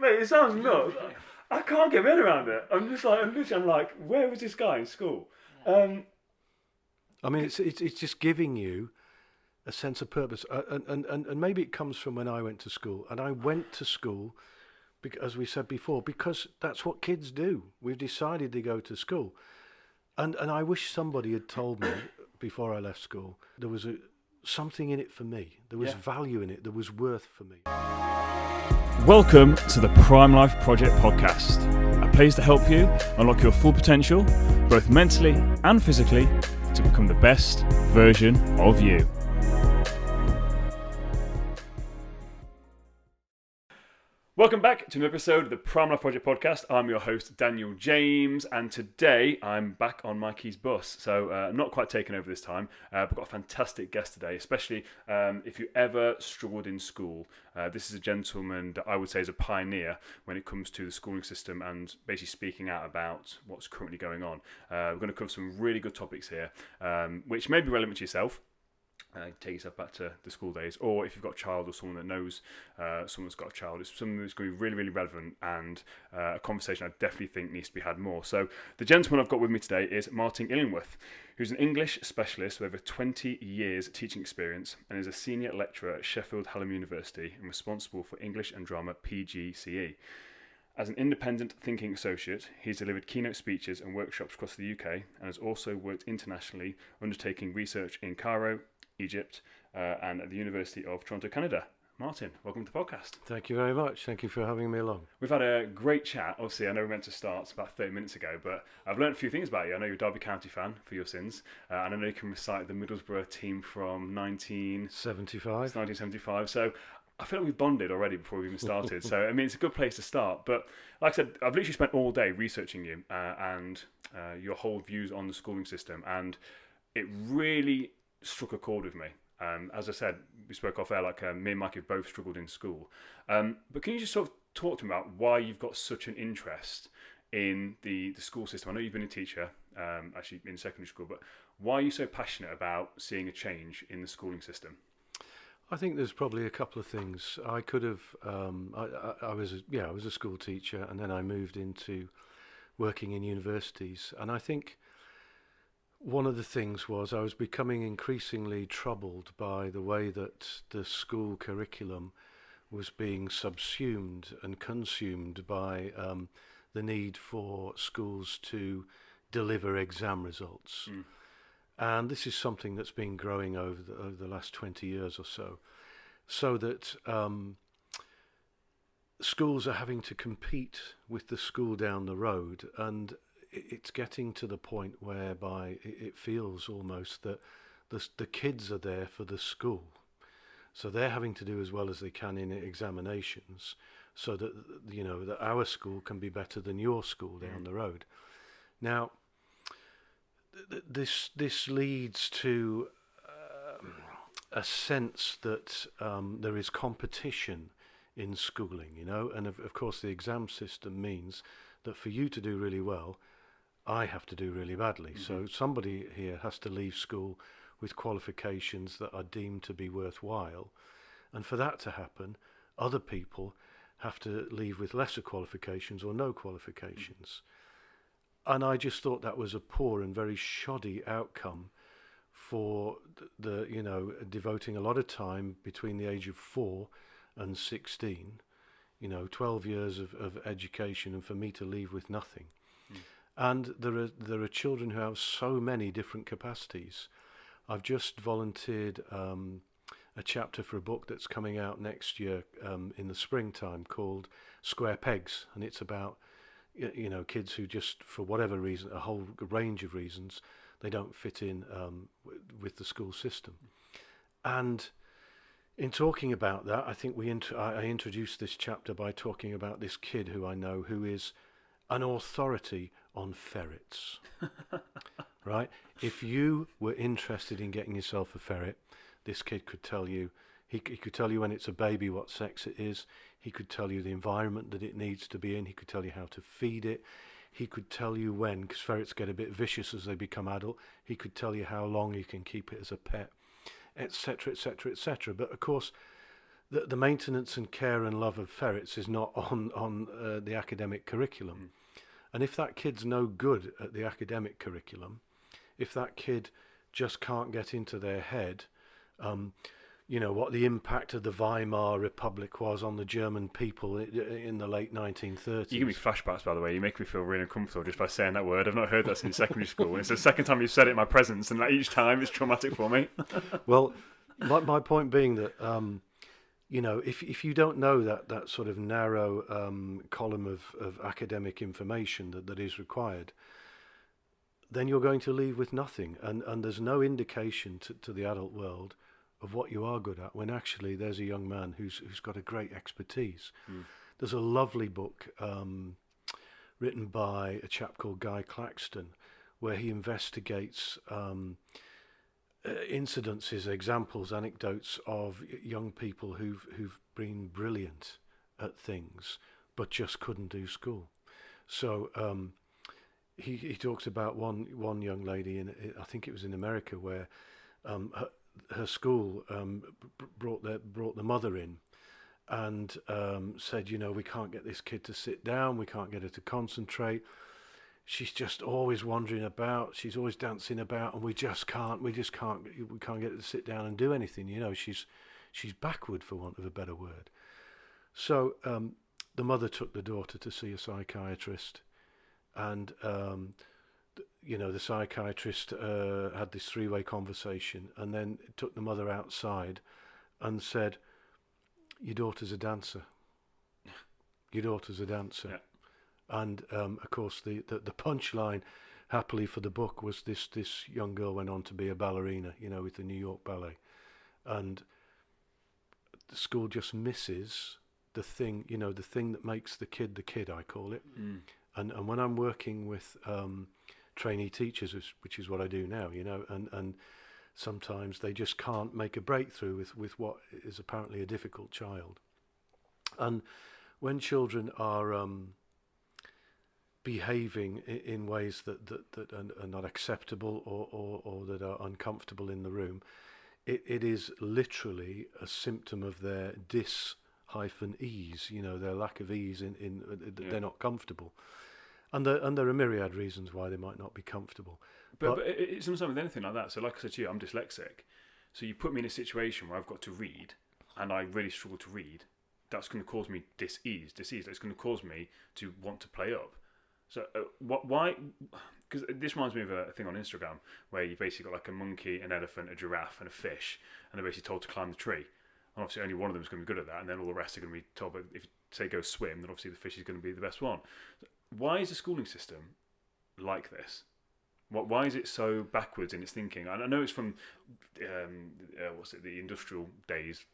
Mate, it sounds nuts. I can't get my head around it. I'm like, where was this guy in school? I mean, it's just giving you a sense of purpose, and maybe it comes from when I went to school, and I went to school, as we said before, because that's what kids do. We've decided to go to school, and I wish somebody had told me before I left school there was something in it for me. There was value in it. There was worth for me. Welcome to the Prime Life Project podcast, a place to help you unlock your full potential, both mentally and physically, to become the best version of you. Welcome back to another episode of the Prime Life Project podcast. I'm your host, Daniel James, and today I'm back on Mikey's bus. So not quite taken over this time, but got a fantastic guest today, especially if you ever struggled in school. This is a gentleman that I would say is a pioneer when it comes to the schooling system and basically speaking out about what's currently going on. We're going to cover some really good topics here, which may be relevant to yourself. Take yourself back to the school days, or if you've got a child or someone that knows someone that's got a child, it's something that's going to be really, really relevant and a conversation I definitely think needs to be had more. So the gentleman I've got with me today is Martin Illingworth, who's an English specialist with over 20 years teaching experience and is a senior lecturer at Sheffield Hallam University and responsible for English and Drama PGCE. As an independent thinking associate, he's delivered keynote speeches and workshops across the UK and has also worked internationally, undertaking research in Cairo, Egypt, and at the University of Toronto, Canada. Martin, welcome to the podcast. Thank you very much. Thank you for having me along. We've had a great chat. Obviously, I know we meant to start about 30 minutes ago, but I've learned a few things about you. I know you're a Derby County fan for your sins, and I know you can recite the Middlesbrough team from 1975. So I feel like we've bonded already before we even started. So, I mean, it's a good place to start. But like I said, I've literally spent all day researching you and your whole views on the schooling system, and it really struck a chord with me. As I said, we spoke off air, like me and Mike have both struggled in school. But can you just sort of talk to me about why you've got such an interest in the school system? I know you've been a teacher, actually in secondary school, but why are you so passionate about seeing a change in the schooling system? I think there's probably a couple of things. I could have. I was a school teacher, and then I moved into working in universities, and I think one of the things was I was becoming increasingly troubled by the way that the school curriculum was being subsumed and consumed by the need for schools to deliver exam results. And this is something that's been growing over the last 20 years or so, so that schools are having to compete with the school down the road, and it's getting to the point whereby it feels almost that the kids are there for the school. So they're having to do as well as they can in examinations so that, you know, that our school can be better than your school down the road. Now, this leads to a sense that there is competition in schooling, you know, and of course the exam system means that for you to do really well, I have to do really badly. So somebody here has to leave school with qualifications that are deemed to be worthwhile. And for that to happen, other people have to leave with lesser qualifications or no qualifications. And I just thought that was a poor and very shoddy outcome for the you know, devoting a lot of time between the age of 4 and 16, you know, 12 years of education, and for me to leave with nothing. And there are children who have so many different capacities. I've just volunteered a chapter for a book that's coming out next year in the springtime called Square Pegs, and it's about you know, kids who just, for whatever reason, a whole range of reasons, they don't fit in with the school system. And in talking about that, I think I introduced this chapter by talking about this kid who I know who is an authority on ferrets. Right? If you were interested in getting yourself a ferret, this kid could tell you. He could tell you when it's a baby what sex it is. He could tell you the environment that it needs to be in. He could tell you how to feed it. He could tell you when, because ferrets get a bit vicious as they become adult. He could tell you how long you can keep it as a pet, etc., etc., etc. But of course, the maintenance and care and love of ferrets is not on the academic curriculum. And if that kid's no good at the academic curriculum, if that kid just can't get into their head, what the impact of the Weimar Republic was on the German people in the late 1930s. You give me flashbacks, by the way. You make me feel really uncomfortable just by saying that word. I've not heard that since secondary school. It's the second time you've said it in my presence, and like, each time it's traumatic for me. Well, my point being that, if you don't know that sort of narrow column of academic information that is required, then you're going to leave with nothing. And there's no indication to the adult world of what you are good at, when actually there's a young man who's got a great expertise. There's a lovely book written by a chap called Guy Claxton, where he investigates incidences, examples, anecdotes of young people who've been brilliant at things but just couldn't do school. So he talks about one young lady I think it was in America, where her school brought the mother in and said, we can't get this kid to sit down, we can't get her to concentrate. She's just always wandering about. She's always dancing about, and we can't get her to sit down and do anything. She's backward, for want of a better word. So the mother took the daughter to see a psychiatrist, and the psychiatrist had this three-way conversation, and then took the mother outside and said, "Your daughter's a dancer. Your daughter's a dancer." Yeah. And of course, the punchline, happily for the book, was this young girl went on to be a ballerina, with the New York Ballet, and the school just misses the thing, the thing that makes the kid, I call it. And when I'm working with trainee teachers, which is what I do now, and sometimes they just can't make a breakthrough with what is apparently a difficult child. And when children are behaving in ways that are not acceptable or that are uncomfortable in the room, it is literally a symptom of their dis-ease, their lack of ease they're not comfortable. And there are myriad reasons why they might not be comfortable. But it's sometimes with anything like that. So like I said to you, I'm dyslexic. So you put me in a situation where I've got to read, and I really struggle to read. That's going to cause me dis-ease. It's going to cause me to want to play up. So why? Because this reminds me of a thing on Instagram where you basically got like a monkey, an elephant, a giraffe, and a fish, and they're basically told to climb the tree. And obviously only one of them is going to be good at that, and then all the rest are going to be told. But if you say go swim, then obviously the fish is going to be the best one. Why is the schooling system like this? Why is it so backwards in its thinking? And I know it's from the industrial days,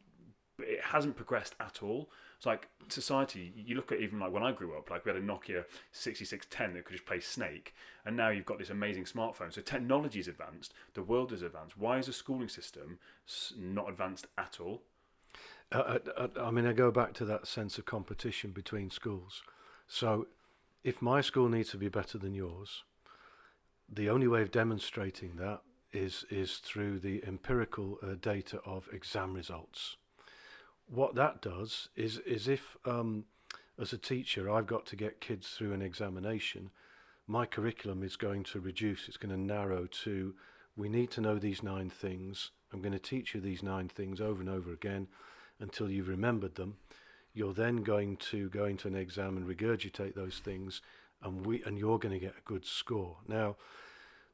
but it hasn't progressed at all. It's like society, you look at even like when I grew up, like we had a Nokia 6610 that could just play Snake, and now you've got this amazing smartphone. So technology's advanced, the world is advanced. Why is the schooling system not advanced at all? I go back to that sense of competition between schools. So if my school needs to be better than yours, the only way of demonstrating that is through the empirical data of exam results. What that does is if, as a teacher, I've got to get kids through an examination, my curriculum is going to reduce. It's going to narrow to, we need to know these 9 things. I'm going to teach you these 9 things over and over again until you've remembered them. You're then going to go into an exam and regurgitate those things, and you're going to get a good score. Now,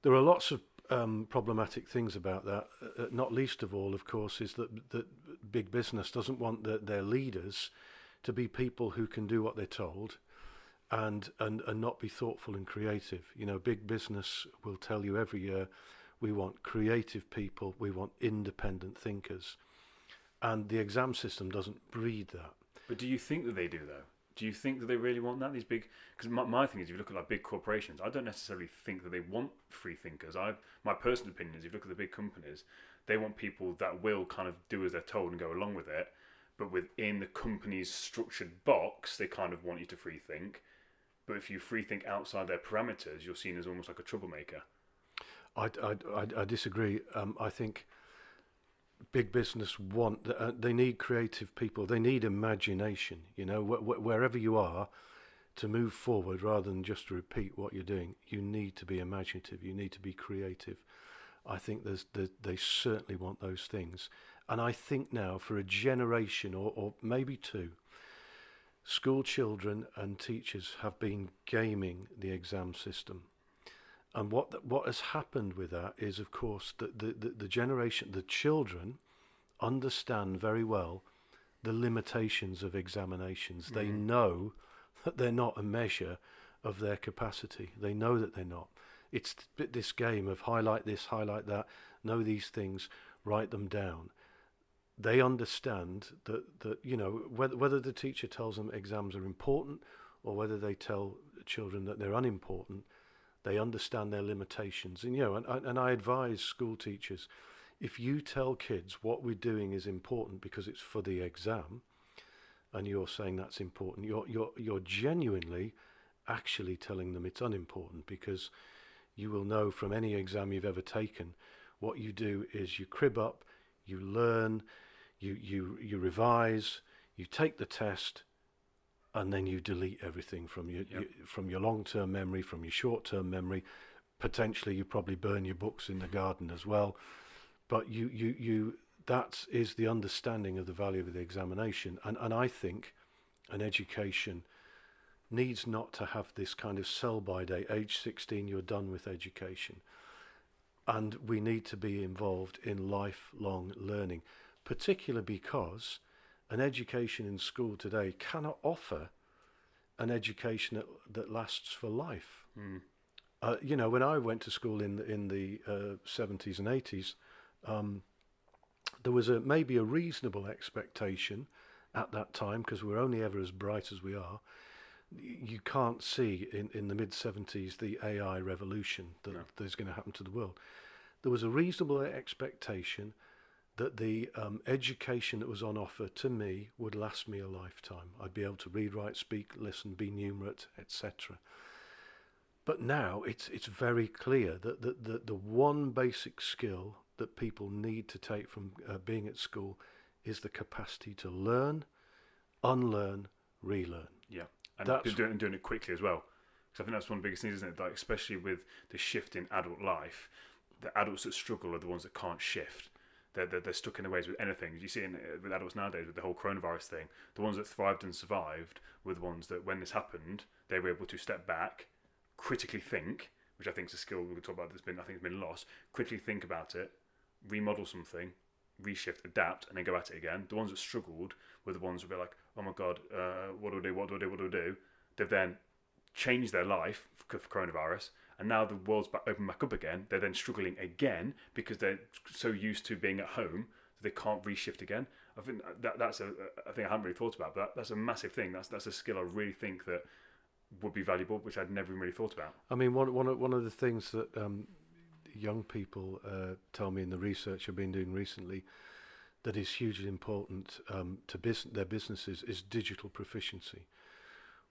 there are lots of problematic things about that. Not least of all, of course, is that big business doesn't want their leaders to be people who can do what they're told, and not be thoughtful and creative. Big business will tell you every year, we want creative people, we want independent thinkers, and the exam system doesn't breed that. But do you think that they do, though? Do you think that they really want that? These big, because my thing is, if you look at like big corporations, I don't necessarily think that they want free thinkers. My personal opinion is, if you look at the big companies, they want people that will kind of do as they're told and go along with it. But within the company's structured box, they kind of want you to free think. But if you free think outside their parameters, you're seen as almost like a troublemaker. I disagree. I think big business want, they need creative people, they need imagination, wherever you are, to move forward rather than just to repeat what you're doing. You need to be imaginative, you need to be creative. I think they certainly want those things. And I think now for a generation or maybe two, school children and teachers have been gaming the exam system. And what has happened with that is, of course, that the generation, the children, understand very well the limitations of examinations. They know that they're not a measure of their capacity. They know that they're not. It's this game of highlight this, highlight that, know these things, write them down. They understand that whether the teacher tells them exams are important or whether they tell children that they're unimportant, they understand their limitations. And I advise school teachers, if you tell kids what we're doing is important because it's for the exam, and you're saying that's important, you're genuinely actually telling them it's unimportant, because you will know from any exam you've ever taken, what you do is you crib up, you learn, you revise, you take the test, and then you delete everything from your long-term memory, from your short-term memory. Potentially, you probably burn your books in the garden as well. But that is the understanding of the value of the examination. And I think an education needs not to have this kind of sell-by date. Age 16, you're done with education. And we need to be involved in lifelong learning, particularly because an education in school today cannot offer an education that lasts for life. When I went to school in the 70s and 80s, there was maybe a reasonable expectation at that time, because we're only ever as bright as we are. You can't see in the mid-70s the AI revolution that's going to happen to the world. There was a reasonable expectation that the education that was on offer to me would last me a lifetime. I'd be able to read, write, speak, listen, be numerate, etc. But now it's very clear that the one basic skill that people need to take from being at school is the capacity to learn, unlearn, relearn. Yeah, and doing it quickly as well. Because I think that's one of the biggest things, isn't it? Like, especially with the shift in adult life, the adults that struggle are the ones that can't shift. They're stuck in their ways with anything. You see it with adults nowadays with the whole coronavirus thing. The ones that thrived and survived were the ones that, when this happened, they were able to step back, critically think, which I think is a skill we could talk about that's been lost. Critically think about it, remodel something, reshift, adapt, and then go at it again. The ones that struggled were the ones that were like, oh my God, what do I do? They've then changed their life for coronavirus, and now the world's open back up again. They're then struggling again because they're so used to being at home that they can't reshift again. I think that's a thing I haven't really thought about, but that's a massive thing. That's a skill I really think that would be valuable, which I'd never really thought about. I mean, one of the things that young people tell me in the research I've been doing recently that is hugely important to their businesses is digital proficiency.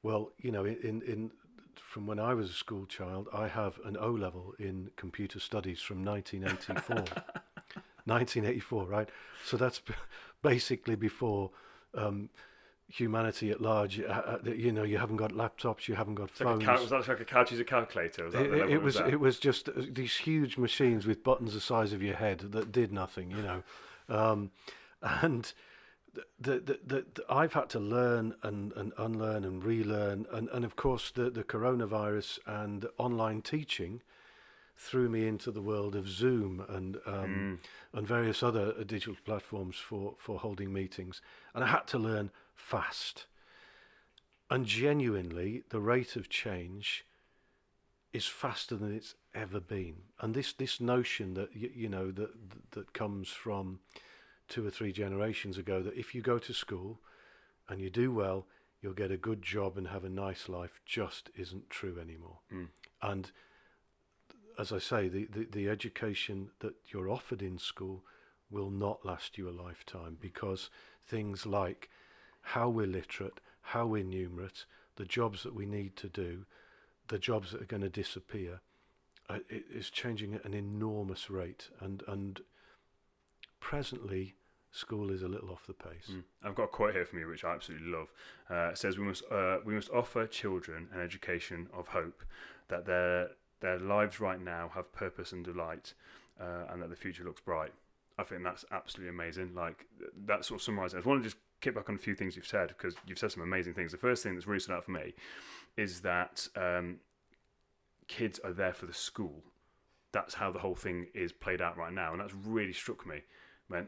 Well, in from when I was a school child, I have an O-level in computer studies from 1984. 1984, right? So that's basically before humanity at large. You haven't got laptops, you haven't got phones. Was that like a calculator? It was just these huge machines with buttons the size of your head that did nothing, and I've had to learn and unlearn and relearn, and of course the coronavirus and online teaching threw me into the world of Zoom and various other digital platforms for holding meetings, and I had to learn fast. And genuinely, the rate of change is faster than it's ever been. And this notion that that comes from 2 or 3 generations ago, that if you go to school and you do well, you'll get a good job and have a nice life, just isn't true anymore. And as I say, the education that you're offered in school will not last you a lifetime, because things like how we're literate, how we're numerate, the jobs that we need to do, the jobs that are going to disappear, it is changing at an enormous rate. And presently school is a little off the pace. I've got a quote here from you which I absolutely love. It says we must offer children an education of hope, that their lives right now have purpose and delight, and that the future looks bright. I think that's absolutely amazing. Like, that sort of summarises it. I want to just kick back on a few things you've said, because you've said some amazing things. The first thing that's really stood out for me is that kids are there for the school. That's how the whole thing is played out right now, and that's really struck me. When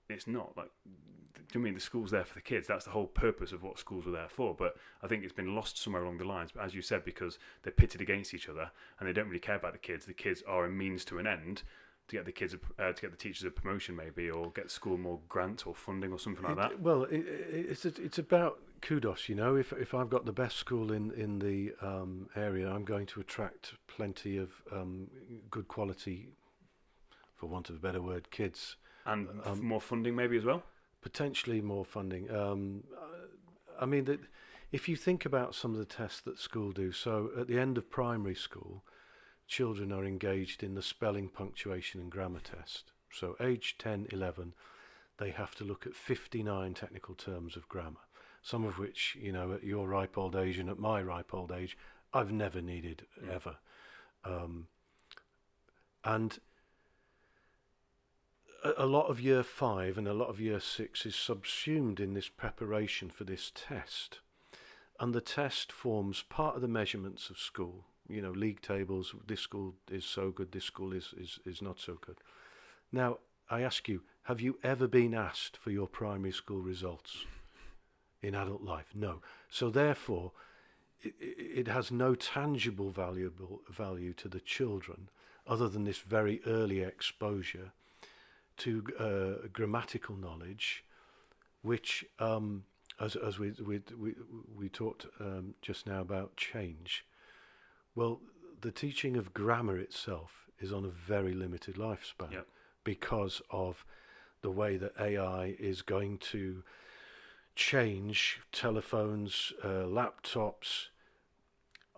it's not like, do you mean the school's there for the kids? That's the whole purpose of what schools were there for. But I think it's been lost somewhere along the lines. But as you said, because they're pitted against each other and they don't really care about the kids are a means to an end to get the kids, to get the teachers a promotion maybe, or get school more grant or funding or something like that. Well, it's about kudos, you know. If I've got the best school in the area, I'm going to attract plenty of good quality, for want of a better word, kids. And more funding maybe as well? Potentially more funding. I mean, that if you think about some of the tests that school do, so at the end of primary school, children are engaged in the spelling, punctuation and grammar test. So age 10, 11, they have to look at 59 technical terms of grammar, some of which, you know, at your ripe old age and at my ripe old age, I've never needed ever. And a lot of year 5 and a lot of year 6 is subsumed in this preparation for this test. And the test forms part of the measurements of school. You know, league tables, this school is so good, this school is not so good. Now, I ask you, have you ever been asked for your primary school results in adult life? No. So therefore, it has no tangible value to the children other than this very early exposure to grammatical knowledge, which, as we talked just now about change. Well, the teaching of grammar itself is on a very limited lifespan because of the way that AI is going to change telephones, laptops.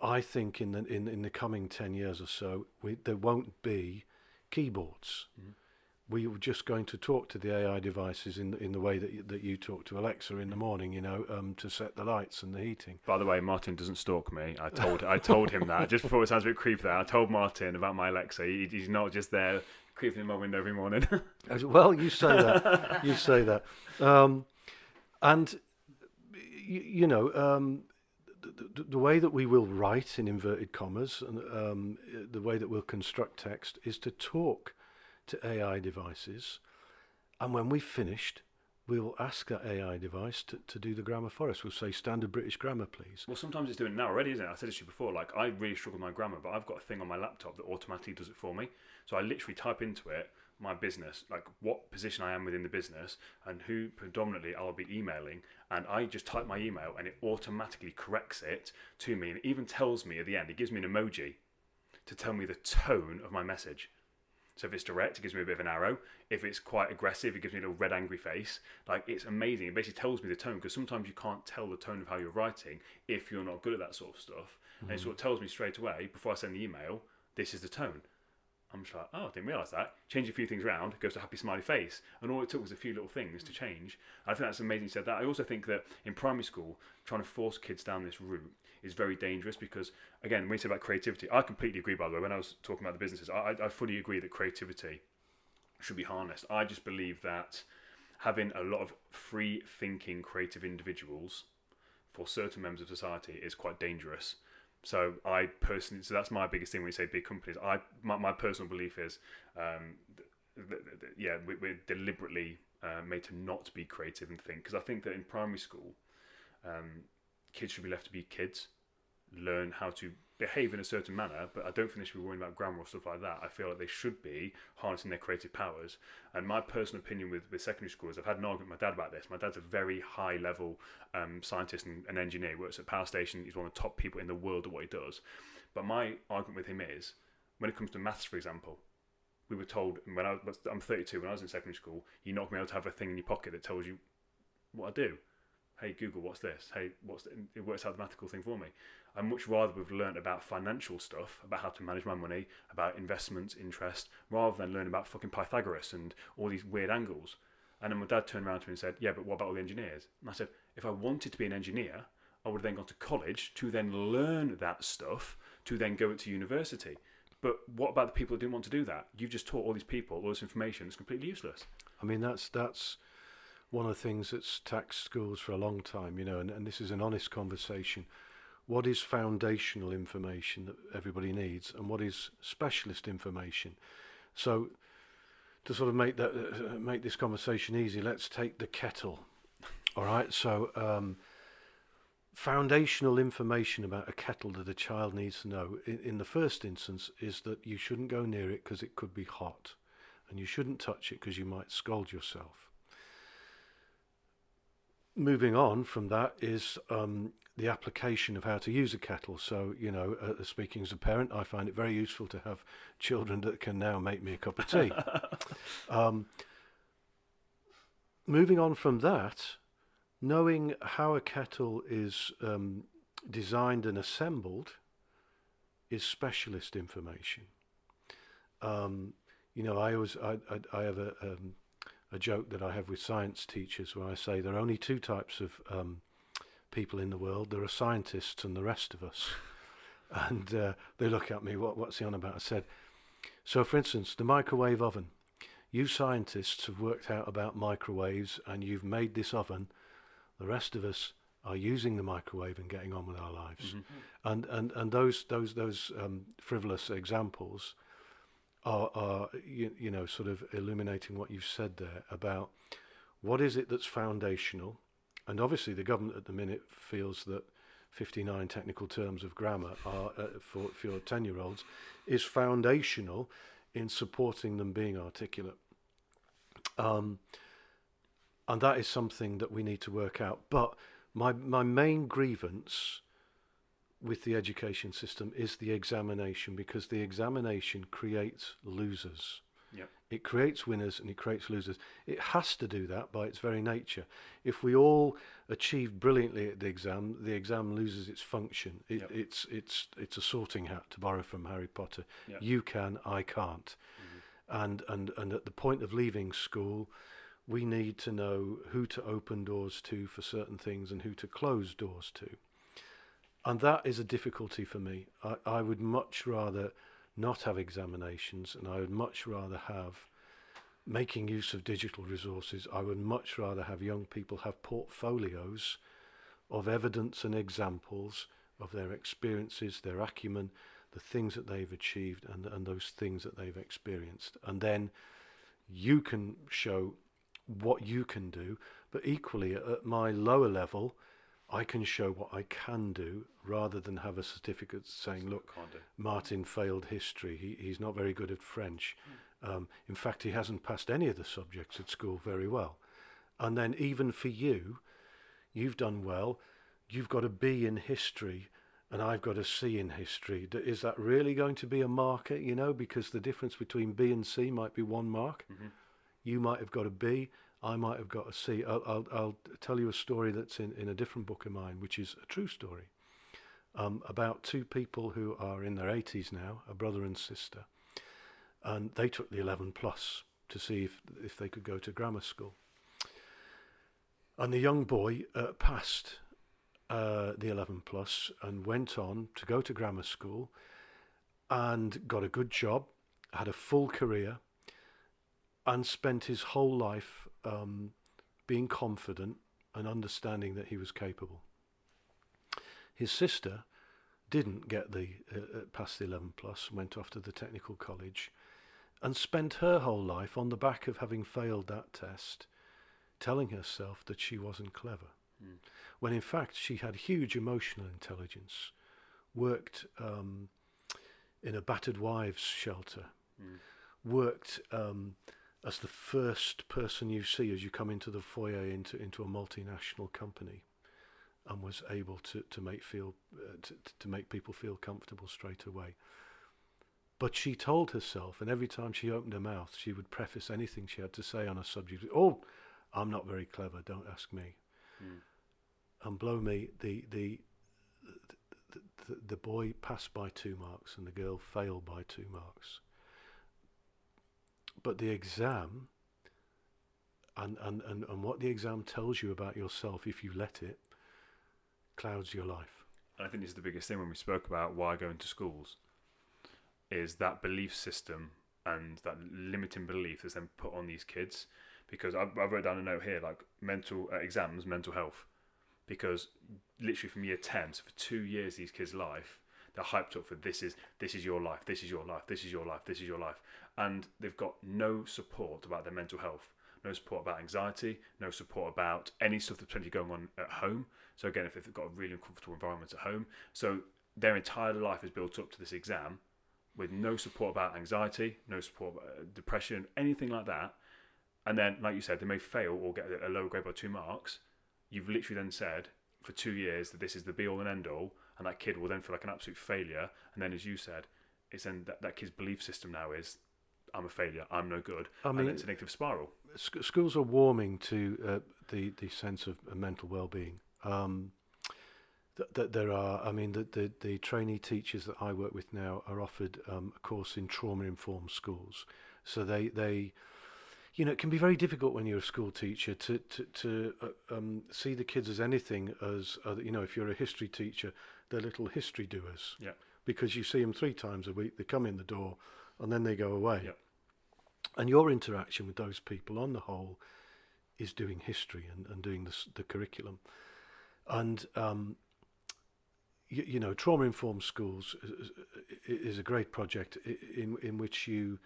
I think in the coming 10 years or so, there won't be keyboards. We were just going to talk to the AI devices in the way that you talk to Alexa in the morning, you know, to set the lights and the heating. By the way, Martin doesn't stalk me. I told him that just before it sounds a bit creepy. There, I told Martin about my Alexa. He's not just there creeping in my window every morning. Well, you say that. You say that. And you know, the way that we will write in inverted commas and the way that we'll construct text is to talk to AI devices, and when we've finished, we will ask that AI device to do the grammar for us. We'll say, standard British grammar, please. Well, sometimes it's doing it now already, isn't it? I said this to you before, like, I really struggle with my grammar, but I've got a thing on my laptop that automatically does it for me. So I literally type into it my business, like what position I am within the business and who predominantly I'll be emailing, and I just type my email and it automatically corrects it to me, and it even tells me at the end, it gives me an emoji to tell me the tone of my message. So if it's direct, it gives me a bit of an arrow. If it's quite aggressive, it gives me a little red angry face. Like, it's amazing. It basically tells me the tone, because sometimes you can't tell the tone of how you're writing if you're not good at that sort of stuff. And it sort of tells me straight away, before I send the email, this is the tone. I'm just like, oh, I didn't realise that. Change a few things around, goes to happy smiley face. And all it took was a few little things to change. I think that's amazing you said that. I also think that in primary school, trying to force kids down this route is very dangerous, because, again, when you say about creativity, I completely agree, by the way. When I was talking about the businesses, I fully agree that creativity should be harnessed. I just believe that having a lot of free-thinking, creative individuals for certain members of society is quite dangerous. So so that's my biggest thing when you say big companies. My personal belief is, we're deliberately made to not be creative and think. Because I think that in primary school, kids should be left to be kids, learn how to behave in a certain manner, but I don't think they should be worrying about grammar or stuff like that. I feel like they should be harnessing their creative powers. And my personal opinion with secondary school is, I've had an argument with my dad about this. My dad's a very high level scientist and engineer, works at a power station. He's one of the top people in the world at what he does. But my argument with him is, when it comes to maths, for example, we were told, I'm 32, when I was in secondary school, you're not going to be able to have a thing in your pocket that tells you what I do. hey Google, what's this? Hey, it works out the mathematical thing for me. I'd much rather we've learned about financial stuff, about how to manage my money, about investments, interest, rather than learn about fucking Pythagoras and all these weird angles. And then my dad turned around to me and said, yeah, but what about all the engineers? And I said, if I wanted to be an engineer, I would have then gone to college to then learn that stuff, to then go to university. But what about the people who didn't want to do that? You've just taught all these people all this information. It's completely useless. I mean, that's one of the things that's taxed schools for a long time, and this is an honest conversation. What is foundational information that everybody needs, and what is specialist information? So, to sort of make this conversation easy, let's take the kettle. All right. So, foundational information about a kettle that a child needs to know, in the first instance, is that you shouldn't go near it because it could be hot, and you shouldn't touch it because you might scald yourself. Moving on from that is the application of how to use a kettle. So, speaking as a parent, I find it very useful to have children that can now make me a cup of tea. Moving on from that, knowing how a kettle is designed and assembled is specialist information. I have a joke that I have with science teachers where I say there are only two types of people in the world. There are scientists and the rest of us. And they look at me, what's he on about? I said, so for instance, the microwave oven. You scientists have worked out about microwaves and you've made this oven. The rest of us are using the microwave and getting on with our lives. Mm-hmm. And those frivolous examples are sort of illuminating what you've said there about what is it that's foundational. And obviously the government at the minute feels that 59 technical terms of grammar are for your 10-year-olds is foundational in supporting them being articulate. And that is something that we need to work out. But my main grievance with the education system is the examination, because the examination creates losers. Yep. It creates winners and it creates losers. It has to do that by its very nature. If we all achieve brilliantly at the exam loses its function. It's a sorting hat, to borrow from Harry Potter. Yep. You can, I can't. Mm-hmm. And at the point of leaving school, we need to know who to open doors to for certain things and who to close doors to. And that is a difficulty for me. I would much rather not have examinations, and I would much rather have making use of digital resources. I would much rather have young people have portfolios of evidence and examples of their experiences, their acumen, the things that they've achieved and those things that they've experienced. And then you can show what you can do, but equally at my lower level, I can show what I can do rather than have a certificate saying, look, Martin failed history. He's not very good at French. In fact, he hasn't passed any of the subjects at school very well. And then even for you, you've done well. You've got a B in history and I've got a C in history. Is that really going to be a marker, because the difference between B and C might be 1 mark. Mm-hmm. You might have got a B. I might have got a C. I'll tell you a story that's in a different book of mine, which is a true story, about 2 people who are in their 80s now, a brother and sister, and they took the 11 plus to see if they could go to grammar school. And the young boy passed the 11 plus and went on to go to grammar school and got a good job, had a full career, and spent his whole life being confident and understanding that he was capable. His sister didn't get past the 11 plus, went off to the technical college, and spent her whole life on the back of having failed that test, telling herself that she wasn't clever. When in fact she had huge emotional intelligence, worked in a battered wives shelter, worked as the first person you see as you come into the foyer into a multinational company, and was able to make people feel comfortable straight away. But she told herself, and every time she opened her mouth, she would preface anything she had to say on a subject, "Oh, I'm not very clever, don't ask me." and blow me, the boy passed by 2 marks and the girl failed by 2 marks. But the exam and what the exam tells you about yourself, if you let it, clouds your life. I think this is the biggest thing when we spoke about why going to schools, is that belief system and that limiting belief that's then put on these kids. Because I wrote down a note here, like mental exams, mental health. Because literally from year 10, so for 2 years, these kids' life, they're hyped up for this is your life, this is your life, this is your life, this is your life. And they've got no support about their mental health, no support about anxiety, no support about any stuff that's potentially going on at home. So again, if they've got a really uncomfortable environment at home, so their entire life is built up to this exam with no support about anxiety, no support about depression, anything like that. And then, like you said, they may fail or get a lower grade by 2 marks. You've literally then said for 2 years that this is the be all and end all, and that kid will then feel like an absolute failure. And then, as you said, it's then that kid's belief system now is, I'm a failure, I'm no good. I mean, and it's a negative spiral. Schools are warming to the sense of mental well-being. There are, I mean, the trainee teachers that I work with now are offered a course in trauma-informed schools. So they you know, it can be very difficult when you're a school teacher to see the kids as anything as, you know, if you're a history teacher, they're little history doers. Yeah. Because you see them 3 times a week, they come in the door and then they go away. Yeah. And your interaction with those people on the whole is doing history and doing the curriculum. And, you know, trauma-informed schools is a great project in which you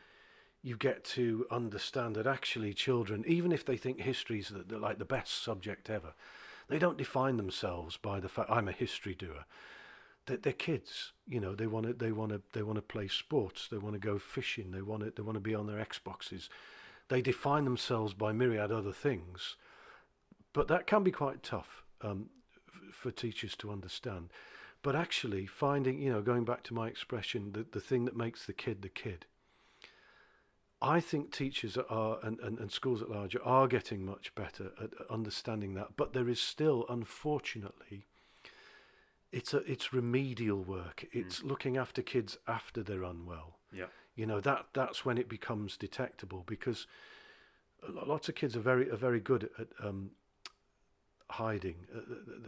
get to understand that actually children, even if they think history is like the best subject ever, they don't define themselves by the fact I'm a history doer. They're kids, you know. They want to play sports. They want to go fishing. They want to be on their Xboxes. They define themselves by myriad other things, but that can be quite tough for teachers to understand. But actually, finding, you know, going back to my expression, the thing that makes the kid the kid. I think teachers are and schools at large are getting much better at understanding that, but there is still, unfortunately, it's remedial work. It's looking after kids after they're unwell. Yeah. You know, that's when it becomes detectable, because lots of kids are very good at hiding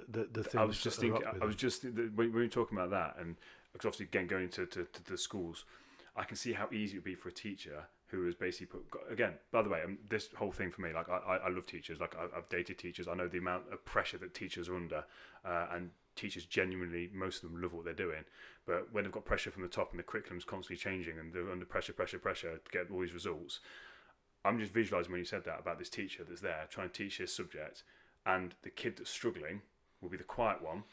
the things. I was just thinking. When you were talking about that, and because obviously again going to the schools, I can see how easy it would be for a teacher who has basically again. By the way, this whole thing for me, like I love teachers. Like I've dated teachers. I know the amount of pressure that teachers are under, and teachers genuinely, most of them love what they're doing. But when they've got pressure from the top and the curriculum's constantly changing and they're under pressure to get all these results, I'm just visualising when you said that about this teacher that's there trying to teach this subject, and the kid that's struggling will be the quiet one.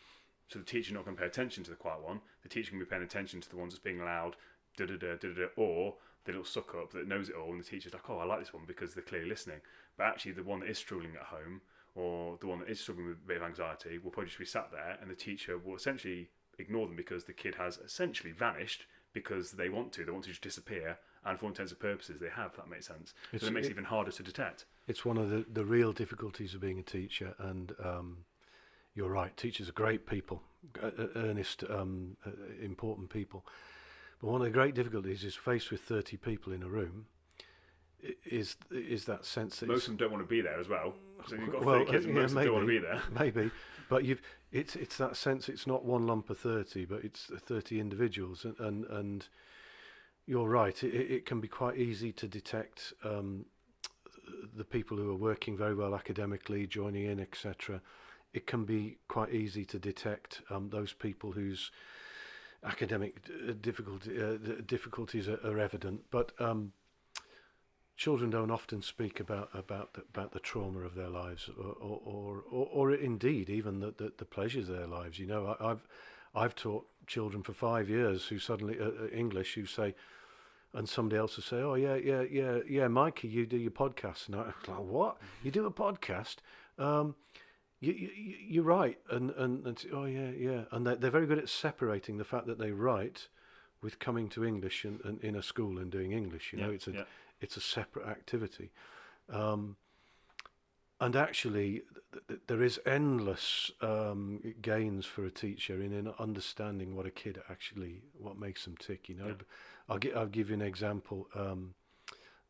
So the teacher not going to pay attention to the quiet one. The teacher can be paying attention to the ones that's being loud, or the little suck up that knows it all, and the teacher's like, oh, I like this one because they're clearly listening. But actually the one that is struggling at home, or the one that is struggling with a bit of anxiety, will probably just be sat there, and the teacher will essentially ignore them because the kid has essentially vanished because they want to just disappear, and for all intents and purposes they have, if that makes sense. So it makes it even harder to detect. It's one of the real difficulties of being a teacher, and you're right, teachers are great people, earnest, important people. But one of the great difficulties is faced with 30 people in a room, is that sense that most of them don't want to be there as well. So you've got 30 kids and most of them don't want to be there. Maybe, but it's that sense. It's not one lump of 30, but it's 30 individuals, and you're right. It can be quite easy to detect the people who are working very well academically, joining in, etc. It can be quite easy to detect those people whose academic difficulties are evident, but children don't often speak about the trauma of their lives, or indeed even the pleasures of their lives. You know, I've taught children for 5 years who suddenly English who say, and somebody else will say, oh yeah, Mikey, you do your podcast, and I'm like, what? You do a podcast? You write, and oh yeah, and they're very good at separating the fact that they write with coming to English and in a school and doing English. You know, it's a separate activity. And actually, there is endless gains for a teacher in understanding what a kid actually, what makes them tick. You know, Yeah. I'll give you an example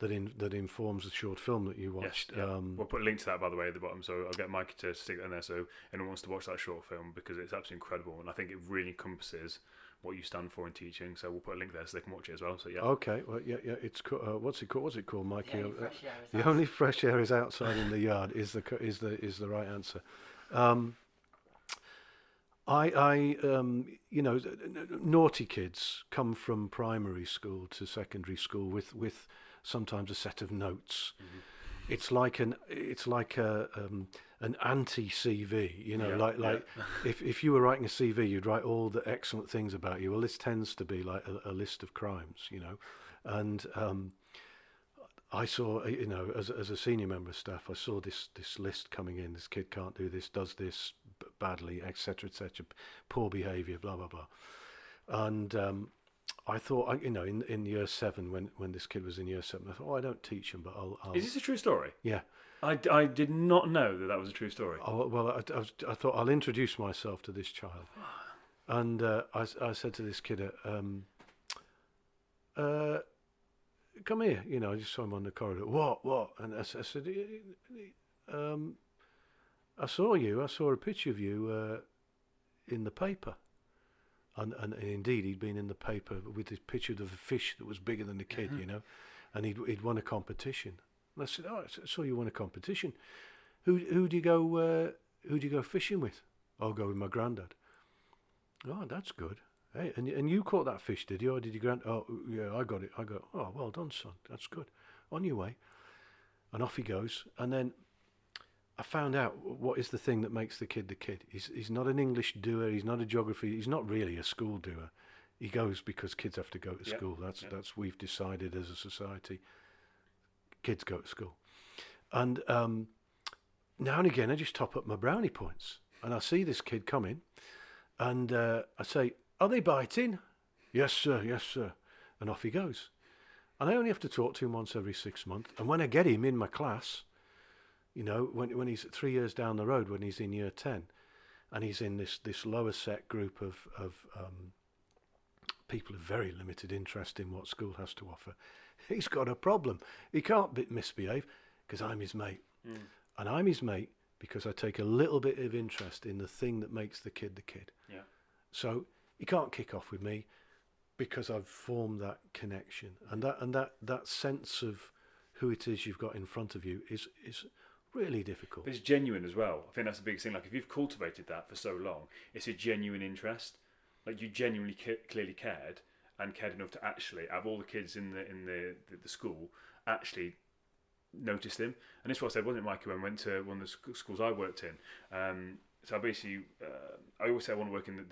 that informs the short film that you watched. Yes, yeah. We'll put a link to that, by the way, at the bottom, so I'll get Mikey to stick that in there so anyone wants to watch that short film, because it's absolutely incredible, and I think it really encompasses what you stand for in teaching. So we'll put a link there so they can watch it as well. So yeah. Okay, well, yeah, it's what's it called, Mikey? The only fresh air is The only fresh air is outside in the yard is the right answer. You know, naughty kids come from primary school to secondary school with sometimes a set of notes. Mm-hmm. It's like an anti-CV, you know, Yeah, if you were writing a CV, you'd write all the excellent things about you. Well, this tends to be like a list of crimes, you know, and I saw, you know, as a senior member of staff, I saw this list coming in. This kid can't do this, does this badly, etc., etc., poor behaviour, blah blah blah, and I thought, you know, in year 7, when this kid was in year 7, I thought, I don't teach him, but I'll. Is this a true story? Yeah. I did not know that was a true story. Well, I thought I'll introduce myself to this child, and I said to this kid, come here, you know. I just saw him on the corridor. What? And I said, I saw a picture of you in the paper. And indeed, he'd been in the paper with this picture of a fish that was bigger than the kid, you know, and he'd won a competition. And I said, I saw you won a competition. Who do you go fishing with? I'll go with my granddad. Oh, that's good. Hey, and you caught that fish, did you? Or did your granddad? Oh, yeah, I got it. Oh, well done, son. That's good. On your way. And off he goes. And then I found out what is the thing that makes the kid the kid. He's not an English doer. He's not a geography. He's not really a school doer. He goes because kids have to go to school. That's we've decided as a society. Kids go to school, and now and again I just top up my brownie points, and I see this kid coming, and I say, "Are they biting?" "Yes, sir. Yes, sir." And off he goes. And I only have to talk to him once every 6 months. And when I get him in my class, you know, when he's 3 years down the road, when he's in year 10, and he's in this lower set group of people of very limited interest in what school has to offer, he's got a problem. He can't misbehave because I'm his mate. And I'm his mate because I take a little bit of interest in the thing that makes the kid the kid. Yeah. So he can't kick off with me because I've formed that connection. And that sense of who it is you've got in front of you is really difficult. But it's genuine as well. I think that's the biggest thing. Like, if you've cultivated that for so long, it's a genuine interest. Like, you genuinely clearly cared, and cared enough to actually, out of all the kids in the school, actually noticed him. And this is what I said, wasn't it, Mikey, when I went to one of the schools I worked in. So I basically, I always say I want to work in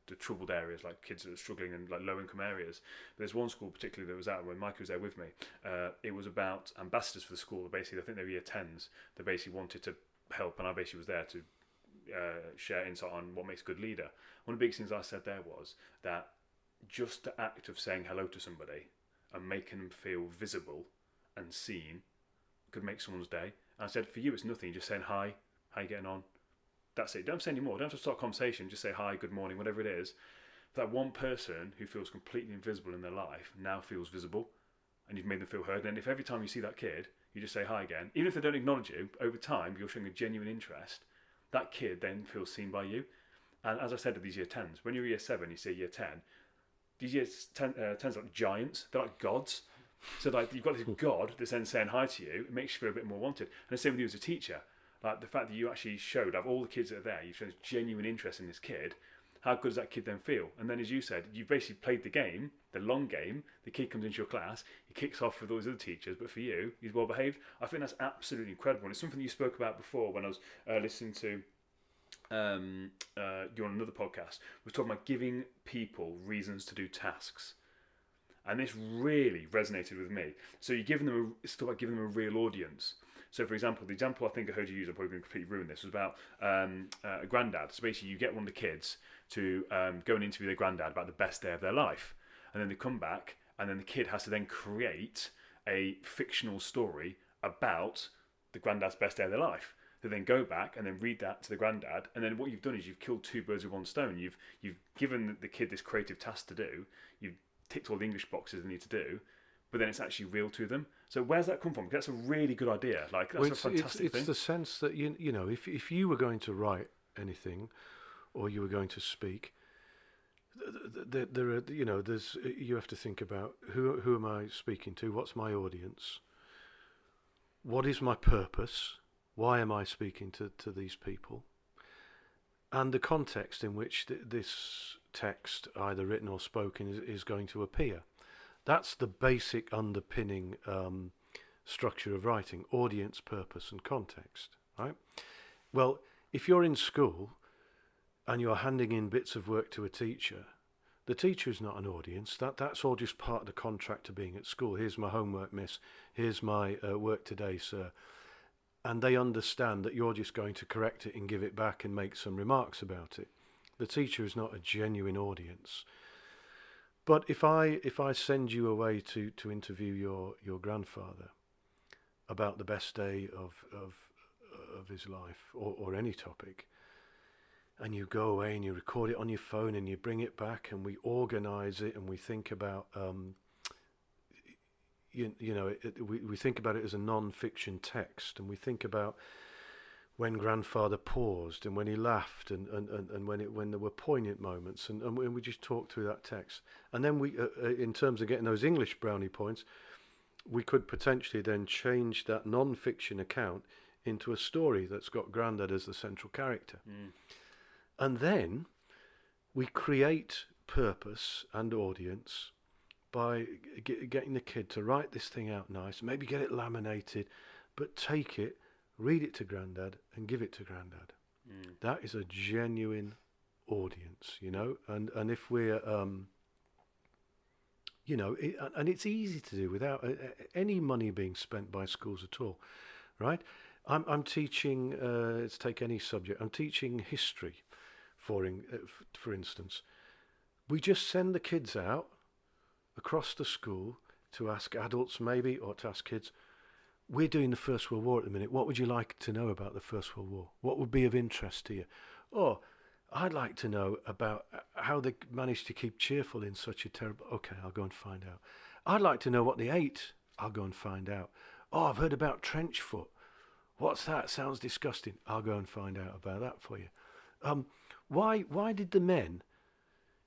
the troubled areas, like kids that are struggling in like low income areas. But there's one school particularly that was out when Mikey was there with me. It was about ambassadors for the school. Basically, I think they were year 10s. They basically wanted to help, and I basically was there to share insight on what makes a good leader. One of the biggest things I said there was that just the act of saying hello to somebody and making them feel visible and seen could make someone's day. And I said, for you, it's nothing. Just saying hi, how you getting on? That's it. Don't say any more. Don't have to start a conversation. Just say hi, good morning, whatever it is. That one person who feels completely invisible in their life now feels visible, and you've made them feel heard. And if every time you see that kid, you just say hi again, even if they don't acknowledge you, over time you're showing a genuine interest. That kid then feels seen by you. And as I said to these year 10s, when you're year 7, you see year 10. These year 10s are like giants. They're like gods. So like you've got this god that's then saying hi to you. It makes you feel a bit more wanted. And the same with you as a teacher. Like the fact that you actually showed, of all the kids that are there, you've shown genuine interest in this kid. How good does that kid then feel? And then, as you said, you've basically played the game, the long game. The kid comes into your class, he kicks off with all those other teachers, but for you, he's well behaved. I think that's absolutely incredible. And it's something you spoke about before when I was listening to you on another podcast. Was talking about giving people reasons to do tasks. And this really resonated with me. So you're giving them it's about giving them a real audience. So, for example, the example I think I heard you use, I'm probably going to completely ruin this, was about a granddad. So basically, you get one of the kids to go and interview their granddad about the best day of their life. And then they come back, and then the kid has to then create a fictional story about the granddad's best day of their life. to then go back and then read that to the granddad, and then what you've done is you've killed two birds with one stone. You've given the kid this creative task to do. You've ticked all the English boxes they need to do, but then it's actually real to them. So where's that come from? Because that's a really good idea. Like that's a fantastic thing. It's the sense that you know if you were going to write anything, or you were going to speak, there are you have to think about who am I speaking to? What's my audience? What is my purpose? Why am I speaking to these people? And the context in which this text, either written or spoken, is going to appear. That's the basic underpinning structure of writing: audience, purpose, and context. Right? Well, if you're in school and you're handing in bits of work to a teacher, the teacher is not an audience. That's all just part of the contract to being at school. Here's my homework, miss. Here's my work today, sir. And they understand that you're just going to correct it and give it back and make some remarks about it. The teacher is not a genuine audience. But if I send you away to interview your grandfather about the best day of his life, or any topic, and you go away and you record it on your phone and you bring it back and we organise it and we think about we think about it as a non-fiction text, and we think about when grandfather paused and when he laughed and when there were poignant moments, and we just talk through that text. And then we in terms of getting those English brownie points, we could potentially then change that non-fiction account into a story that's got Grandad as the central character. And then we create purpose and audience by getting the kid to write this thing out nice, maybe get it laminated, but take it, read it to Grandad and give it to Grandad. That is a genuine audience, you know. And if we're, and it's easy to do without any money being spent by schools at all, right? I'm teaching, let's take any subject, I'm teaching history, for instance. We just send the kids out across the school to ask adults maybe, or to ask kids, we're doing the First World War at the minute. What would you like to know about the First World War? What would be of interest to you? Or I'd like to know about how they managed to keep cheerful in such a terrible... Okay, I'll go and find out. I'd like to know what they ate. I'll go and find out. Oh, I've heard about trench foot. What's that? Sounds disgusting. I'll go and find out about that for you. Why did the men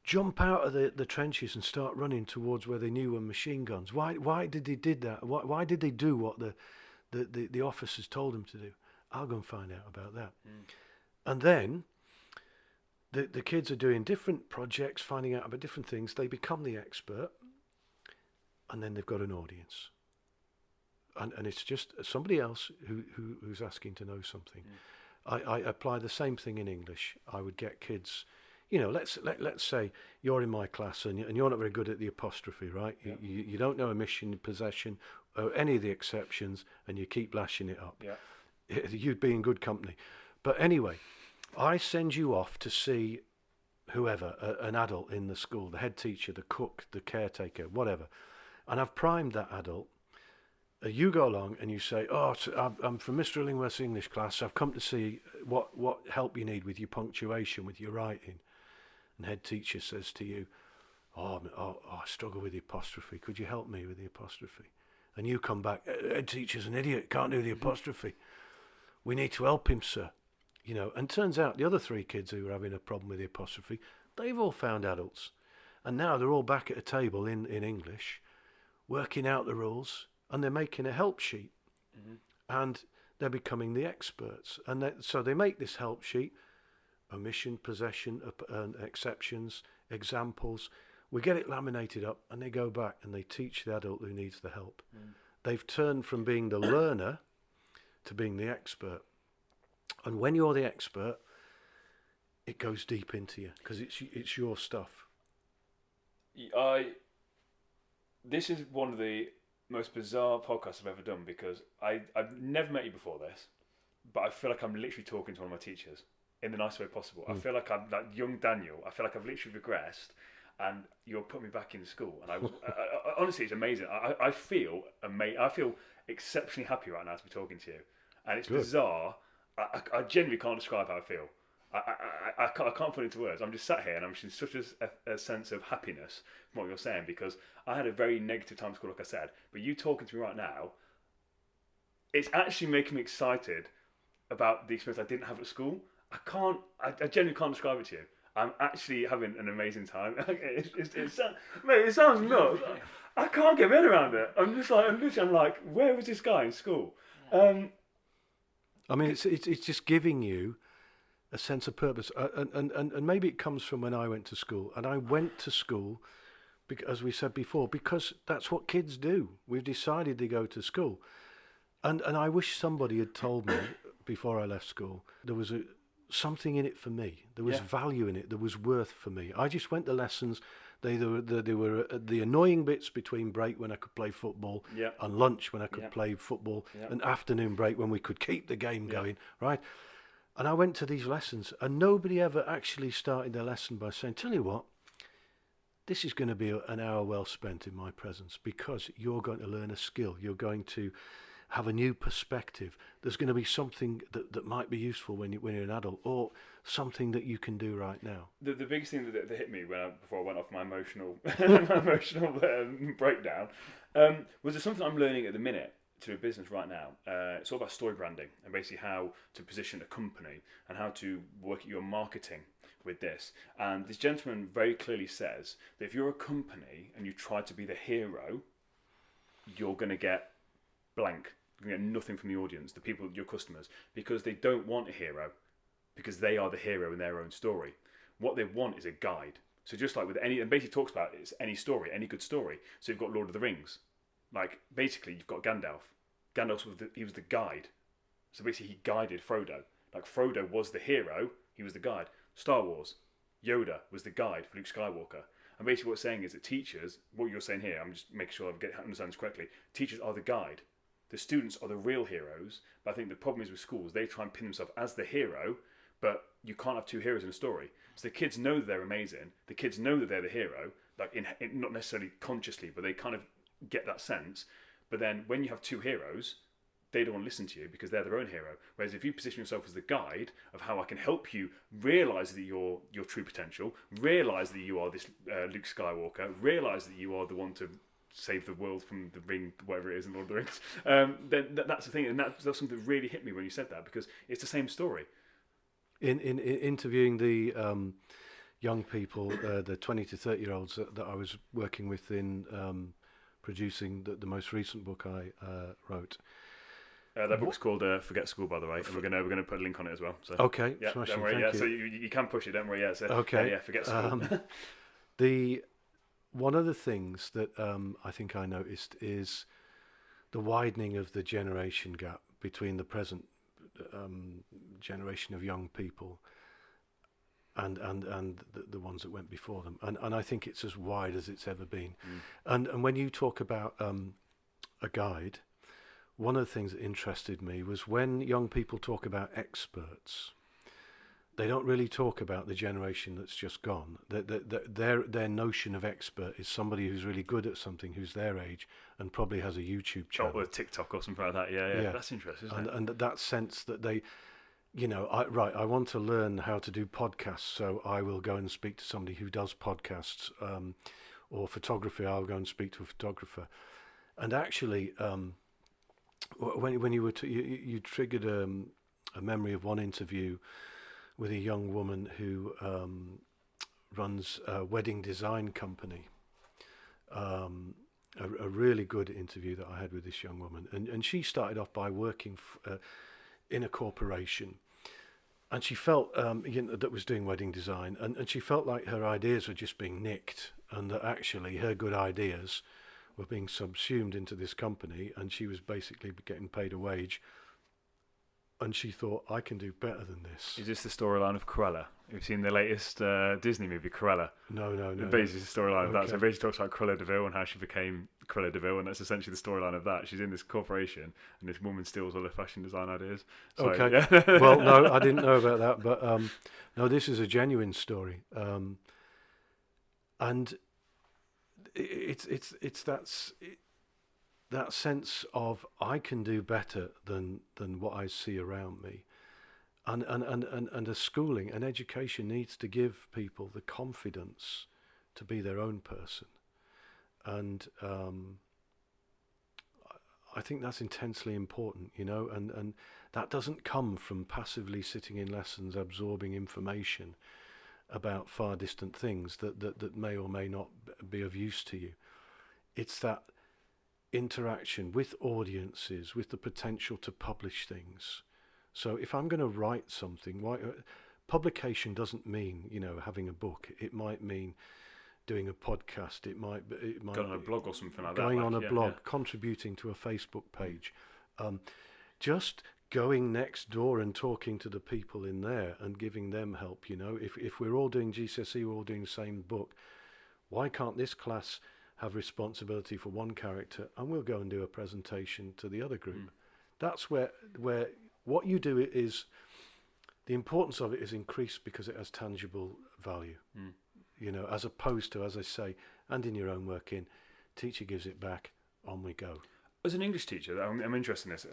jump out of the trenches and start running towards where they knew were machine guns? Why did they did that? Why did they do what the officers told them to do? I'll go and find out about that. And then the kids are doing different projects, finding out about different things. They become the expert, and then they've got an audience. And it's just somebody else who's asking to know something. I apply the same thing in English. I would get kids, let's say you're in my class and you're not very good at the apostrophe, right? Yeah. You don't know omission, possession, or any of the exceptions, and you keep lashing it up. Yeah. You'd be in good company. But anyway, I send you off to see whoever, an adult in the school, the head teacher, the cook, the caretaker, whatever. And I've primed that adult. You go along and you say, oh, I'm from Mr. Illingworth's English class. I've come to see what help you need with your punctuation, with your writing. And head teacher says to you, I struggle with the apostrophe. Could you help me with the apostrophe? And you come back, head teacher's an idiot, can't do the apostrophe. We need to help him, sir. And turns out the other three kids who were having a problem with the apostrophe, they've all found adults. And now they're all back at a table in English, working out the rules. And they're making a help sheet, and they're becoming the experts. And so they make this help sheet, omission, possession, exceptions, examples. We get it laminated up, and they go back and they teach the adult who needs the help. They've turned from being the learner to being the expert. And when you're the expert, it goes deep into you because it's your stuff. This is one of the most bizarre podcast I've ever done, because I've never met you before this, but I feel like I'm literally talking to one of my teachers in the nicest way possible. I feel like I'm like young Daniel. I feel like I've literally regressed, and you're putting me back in school. And I honestly, it's amazing. I feel exceptionally happy right now to be talking to you, and it's bizarre I genuinely can't describe how I feel. I can't put it into words. I'm just sat here and I'm just in such a sense of happiness from what you're saying, because I had a very negative time at school, like I said. But you talking to me right now, it's actually making me excited about the experience I didn't have at school. I genuinely can't describe it to you. I'm actually having an amazing time. It sounds nuts. I can't get my head around it. I'm like, where was this guy in school? I mean, it's just giving you a sense of purpose, and maybe it comes from when I went to school. And I went to school, as we said before, because that's what kids do. We've decided to go to school, and I wish somebody had told me before I left school there was something in it for me. There was value in it. There was worth for me. I just went to lessons. They were the annoying bits between break when I could play football, and lunch when I could play football, and afternoon break when we could keep the game going, right? And I went to these lessons, and nobody ever actually started their lesson by saying, tell you what, this is going to be an hour well spent in my presence, because you're going to learn a skill. You're going to have a new perspective. There's going to be something that might be useful when you're an adult, or something that you can do right now. The biggest thing that hit me before I went off my emotional breakdown was there something I'm learning at the minute to a business right now. It's all about story branding and basically how to position a company and how to work at your marketing with this. And this gentleman very clearly says that if you're a company and you try to be the hero, you're going to get blank. You're going to get nothing from the audience, the people, your customers, because they don't want a hero, because they are the hero in their own story. What they want is a guide. So just like with and basically talks about it's any story, any good story. So you've got Lord of the Rings. Like, basically, you've got Gandalf. Gandalf he was the guide. So basically, he guided Frodo. Like, Frodo was the hero, he was the guide. Star Wars, Yoda was the guide for Luke Skywalker. And basically what it's saying is that teachers, what you're saying here, I'm just making sure I understand this correctly, teachers are the guide. The students are the real heroes. But I think the problem is with schools, they try and pin themselves as the hero, but you can't have two heroes in a story. So the kids know that they're amazing. The kids know that they're the hero, like in not necessarily consciously, but they kind of get that sense. But then when you have two heroes, they don't want to listen to you because they're their own hero. Whereas if you position yourself as the guide of how I can help you realise that your true potential, realise that you are this Luke Skywalker, realise that you are the one to save the world from the ring, whatever it is in Lord of the Rings, then that's the thing. And that's something that really hit me when you said that, because it's the same story. In interviewing the young people, the 20 to 30-year-olds that I was working with in producing the most recent book I wrote. That book's called Forget School, by the way, and we're gonna put a link on it as well. So. Okay, yeah, smashing, don't worry. thank you. So you can push it, don't worry. Yeah, so, okay. Yeah, Forget School. One of the things that I think I noticed is the widening of the generation gap between the present generation of young people and the ones that went before them, and I think it's as wide as it's ever been. And when you talk about a guide, one of the things that interested me was when young people talk about experts, they don't really talk about the generation that's just gone. Their notion of expert is somebody who's really good at something, who's their age, and probably has a YouTube channel. Or TikTok or something like that. Yeah. That's interesting, isn't it? And that sense that they, I want to learn how to do podcasts, so I will go and speak to somebody who does podcasts, or photography, I'll go and speak to a photographer. And actually, when you were you triggered a memory of one interview with a young woman who runs a wedding design company. A really good interview that I had with this young woman, and she started off by working in a corporation, and she felt that was doing wedding design, and she felt like her ideas were just being nicked, and that actually her good ideas were being subsumed into this company, and she was basically getting paid a wage. And she thought, I can do better than this. Is this the storyline of Cruella? You've seen the latest Disney movie, Cruella? No. Basically, the storyline of that. So basically talks about Cruella de Vil and how she became Cruella de Vil, and that's essentially the storyline of that. She's in this corporation, and this woman steals all her fashion design ideas. So, okay. Yeah. Well, no, I didn't know about that, but no, this is a genuine story, and it's that sense of I can do better than what I see around me, And a schooling, an education needs to give people the confidence to be their own person. And I think that's intensely important, and that doesn't come from passively sitting in lessons absorbing information about far distant things that may or may not be of use to you. It's that interaction with audiences, with the potential to publish things. So if I'm going to write something, publication doesn't mean, having a book. It might mean doing a podcast. It might going on a blog or something like going that. on a blog, contributing to a Facebook page, just going next door and talking to the people in there and giving them help. If we're all doing GCSE, we're all doing the same book. Why can't this class have responsibility for one character and we'll go and do a presentation to the other group? That's where what you do is, the importance of it is increased because it has tangible value, as opposed to, as I say, and in your own work teacher gives it back, on we go. As an English teacher, I'm interested in this.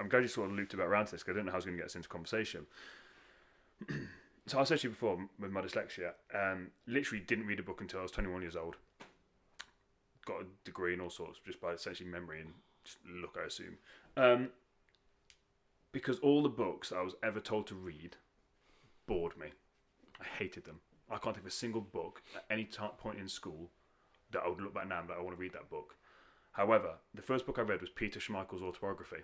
I'm glad you sort of looped about around to this, because I didn't know how I was going to get us into conversation. So I said to you before, with my dyslexia, literally didn't read a book until I was 21 years old. Got a degree in all sorts, just by essentially memory and just look, I assume. Because all the books I was ever told to read bored me. I hated them. I can't think of a single book at any point in school that I would look back now and be like, I want to read that book. However, the first book I read was Peter Schmeichel's autobiography,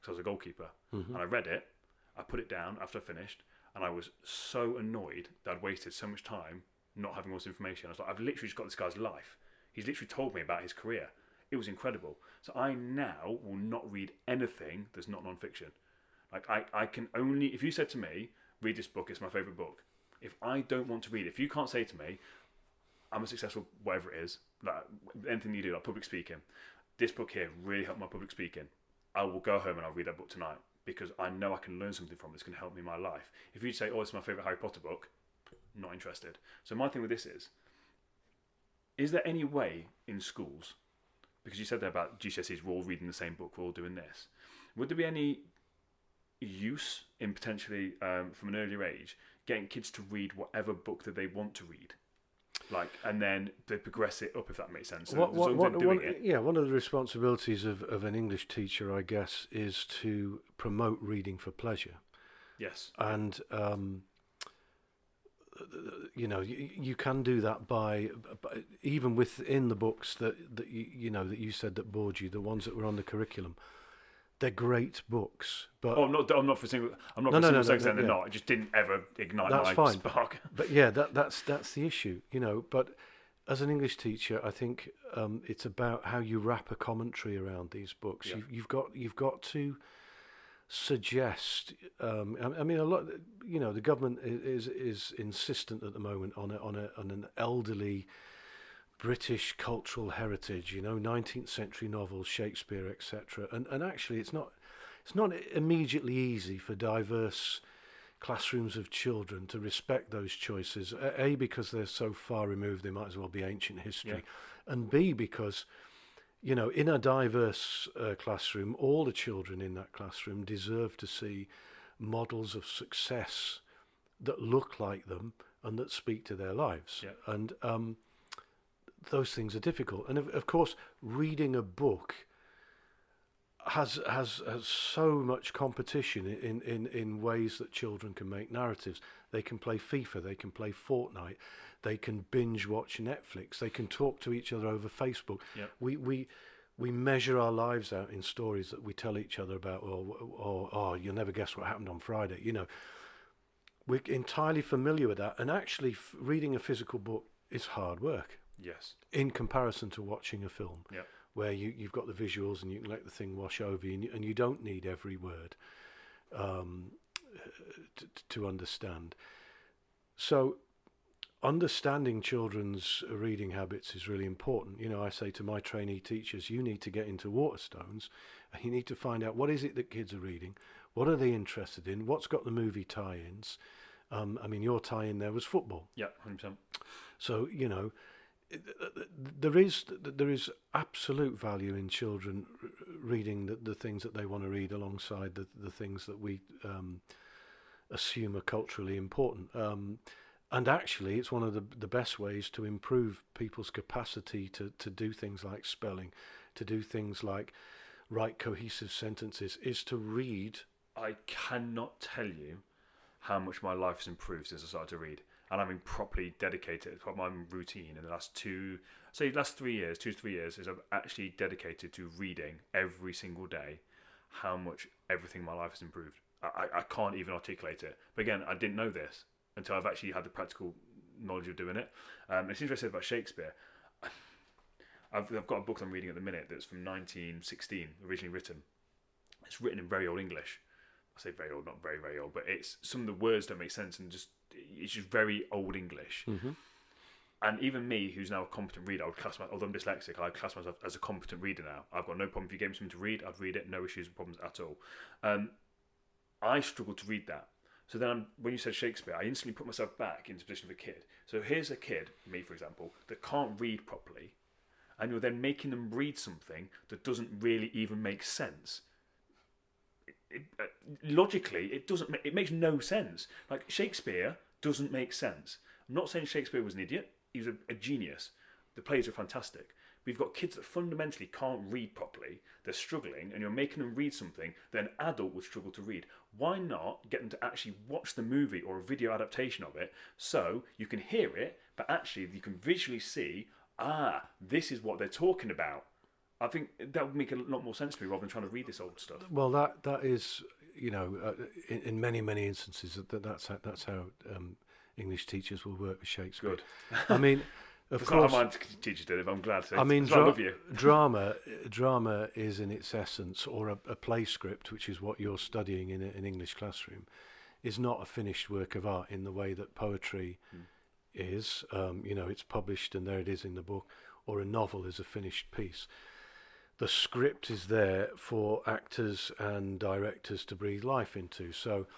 because I was a goalkeeper. And I read it, I put it down after I finished, and I was so annoyed that I'd wasted so much time not having all this information. I was like, I've literally just got this guy's life. He's literally told me about his career. It was incredible. So I now will not read anything that's not non-fiction. Like I can only, if you said to me, read this book, it's my favourite book. If I don't want to read it, if you can't say to me, I'm a successful whatever it is, like anything you do, like public speaking, this book here really helped my public speaking, I will go home and I'll read that book tonight, because I know I can learn something from it that's going to help me in my life. If you say, oh, it's my favourite Harry Potter book, not interested. So my thing with this is there any way in schools, because you said there about GCSEs, we're all reading the same book, we're all doing this, would there be any use in potentially, from an earlier age, getting kids to read whatever book that they want to read? Like, and then they progress it up, if that makes sense. One of the responsibilities of an English teacher, I guess, is to promote reading for pleasure. Yes. And you can do that by even within the books that you said that bored you, the ones that were on the curriculum. They're great books, but I'm not for single. I'm not for single sex saying they're not. It just didn't ever ignite my spark. But yeah, that's the issue, But as an English teacher, I think it's about how you wrap a commentary around these books. Yeah. You've got to suggest. I mean, a lot. The government is insistent at the moment on an elderly British cultural heritage, 19th century novels, Shakespeare, etc. And actually, it's not immediately easy for diverse classrooms of children to respect those choices. A, because they're so far removed, they might as well be ancient history, and B, because in a diverse classroom, all the children in that classroom deserve to see models of success that look like them and that speak to their lives. Yeah. And those things are difficult, and of course, reading a book has so much competition in ways that children can make narratives. They can play FIFA, they can play Fortnite, they can binge watch Netflix, they can talk to each other over Facebook. Yep. We measure our lives out in stories that we tell each other about, or you'll never guess what happened on Friday. We're entirely familiar with that, and actually reading a physical book is hard work. Yes. In comparison to watching a film, yep, where you've got the visuals and you can let the thing wash over you, and you don't need every word to understand. So understanding children's reading habits is really important. I say to my trainee teachers, you need to get into Waterstones and you need to find out what is it that kids are reading, what are they interested in, what's got the movie tie-ins. Your tie-in there was football. Yeah, 100%. So, there is absolute value in children reading the things that they want to read alongside the things that we assume are culturally important. And actually, it's one of the best ways to improve people's capacity to do things like spelling, to do things like write cohesive sentences, is to read. I cannot tell you how much my life has improved since I started to read. And I've been properly dedicated to my routine in the last 3 years, 2 to 3 years, is I've actually dedicated to reading every single day. How much everything in my life has improved. I can't even articulate it. But again, I didn't know this until I've actually had the practical knowledge of doing it. It's interesting about Shakespeare. I've got a book I'm reading at the minute that's from 1916, originally written. It's written in very old English. I say very old, not very, very old, but it's some of the words don't make sense and it's just very old English. Mm-hmm. And even me, who's now a competent reader, although I'm dyslexic, I class myself as a competent reader now. I've got no problem. If you gave me something to read, I'd read it. No issues or problems at all. I struggle to read that. So then when you said Shakespeare, I instantly put myself back into the position of a kid. So here's a kid, me for example, that can't read properly. And you're then making them read something that doesn't really even make sense. Logically, it makes no sense. Like, Shakespeare doesn't make sense. I'm not saying Shakespeare was an idiot. He was a genius. The plays are fantastic. But you've got kids that fundamentally can't read properly. They're struggling, and you're making them read something that an adult would struggle to read. Why not get them to actually watch the movie or a video adaptation of it so you can hear it, but actually you can visually see, this is what they're talking about. I think that would make a lot more sense to me rather than trying to read this old stuff. Well, that is, in many instances, that's how English teachers will work with Shakespeare. Good. I mean, of That's course, not how my teachers did it, but I'm glad to. I mean, I love you. drama is in its essence, or a play script, which is what you're studying in an English classroom, is not a finished work of art in the way that poetry is. It's published and there it is in the book, or a novel is a finished piece. The script is there for actors and directors to breathe life into. So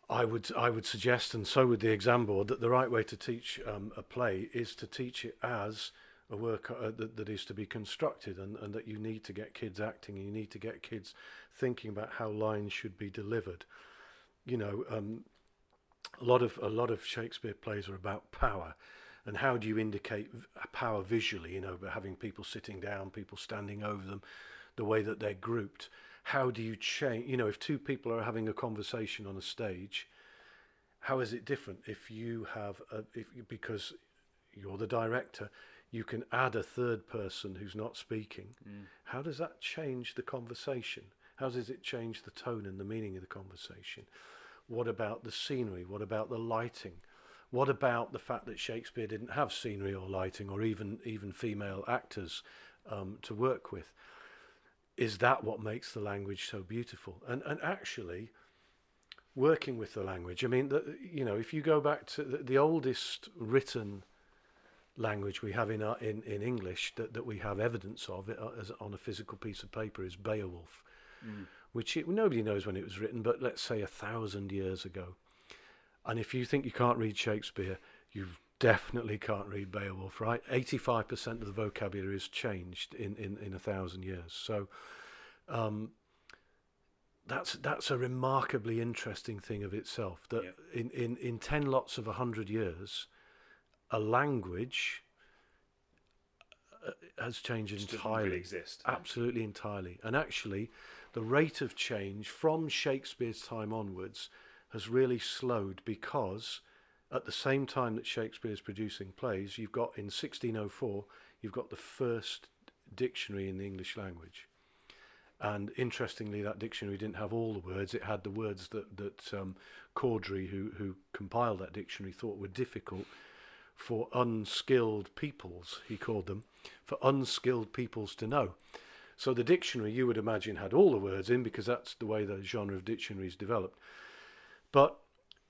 I would suggest, and so would the exam board, that the right way to teach a play is to teach it as a work that is to be constructed, and that you need to get kids acting, and you need to get kids thinking about how lines should be delivered. A lot of Shakespeare plays are about power. And how do you indicate power visually, by having people sitting down, people standing over them, the way that they're grouped? How do you change, if two people are having a conversation on a stage, how is it different if you have, because you're the director, you can add a third person who's not speaking. How does that change the conversation? How does it change the tone and the meaning of the conversation? What about the scenery? What about the lighting? What about the fact that Shakespeare didn't have scenery or lighting or even female actors to work with? Is that what makes the language so beautiful? And actually, working with the language, I mean, if you go back to the oldest written language we have in English that we have evidence of it as on a physical piece of paper is Beowulf, which nobody knows when it was written, but let's say 1,000 years ago. And if you think you can't read Shakespeare, you definitely can't read Beowulf, right? 85% of the vocabulary is changed in 1,000 years. So that's a remarkably interesting thing of itself, that in 10 lots of 100 years, a language has changed entirely. Doesn't really exist. Absolutely entirely. And actually, the rate of change from Shakespeare's time onwards has really slowed, because at the same time that Shakespeare is producing plays, you've got in 1604, you've got the first dictionary in the English language. And interestingly, that dictionary didn't have all the words. It had the words that Cordry, who compiled that dictionary, thought were difficult for unskilled peoples, he called them, for unskilled peoples to know. So the dictionary, you would imagine, had all the words in, because that's the way the genre of dictionaries developed. But